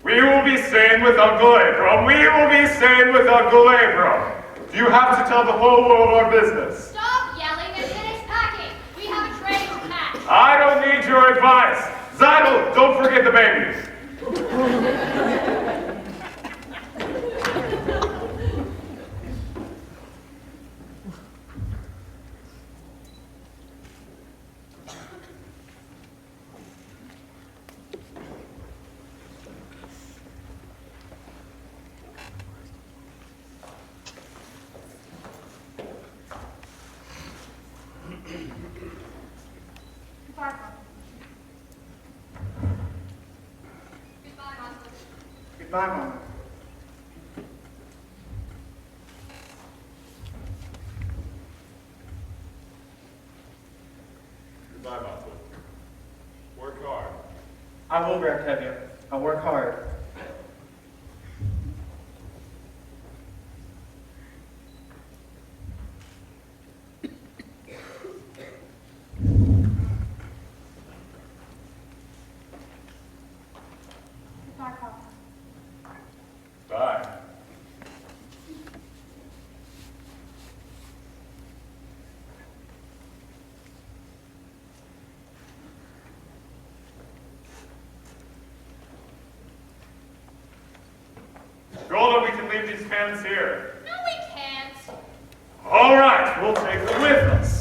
We will be staying with Uncle Abram. We will be staying with Uncle Abram. Do you have to tell the whole world our business? Stop yelling and finish packing. We have a train to catch. I don't need your advice. Zeidel, don't forget the babies. Goodbye, Papa. Goodbye, Uncle. Goodbye, Mama. Goodbye, Monty. Work hard. I will, Grantevia. I'll work hard. Goodbye, Papa. Bye. Golda, we can leave these cans here. No, we can't. All right, we'll take them with us.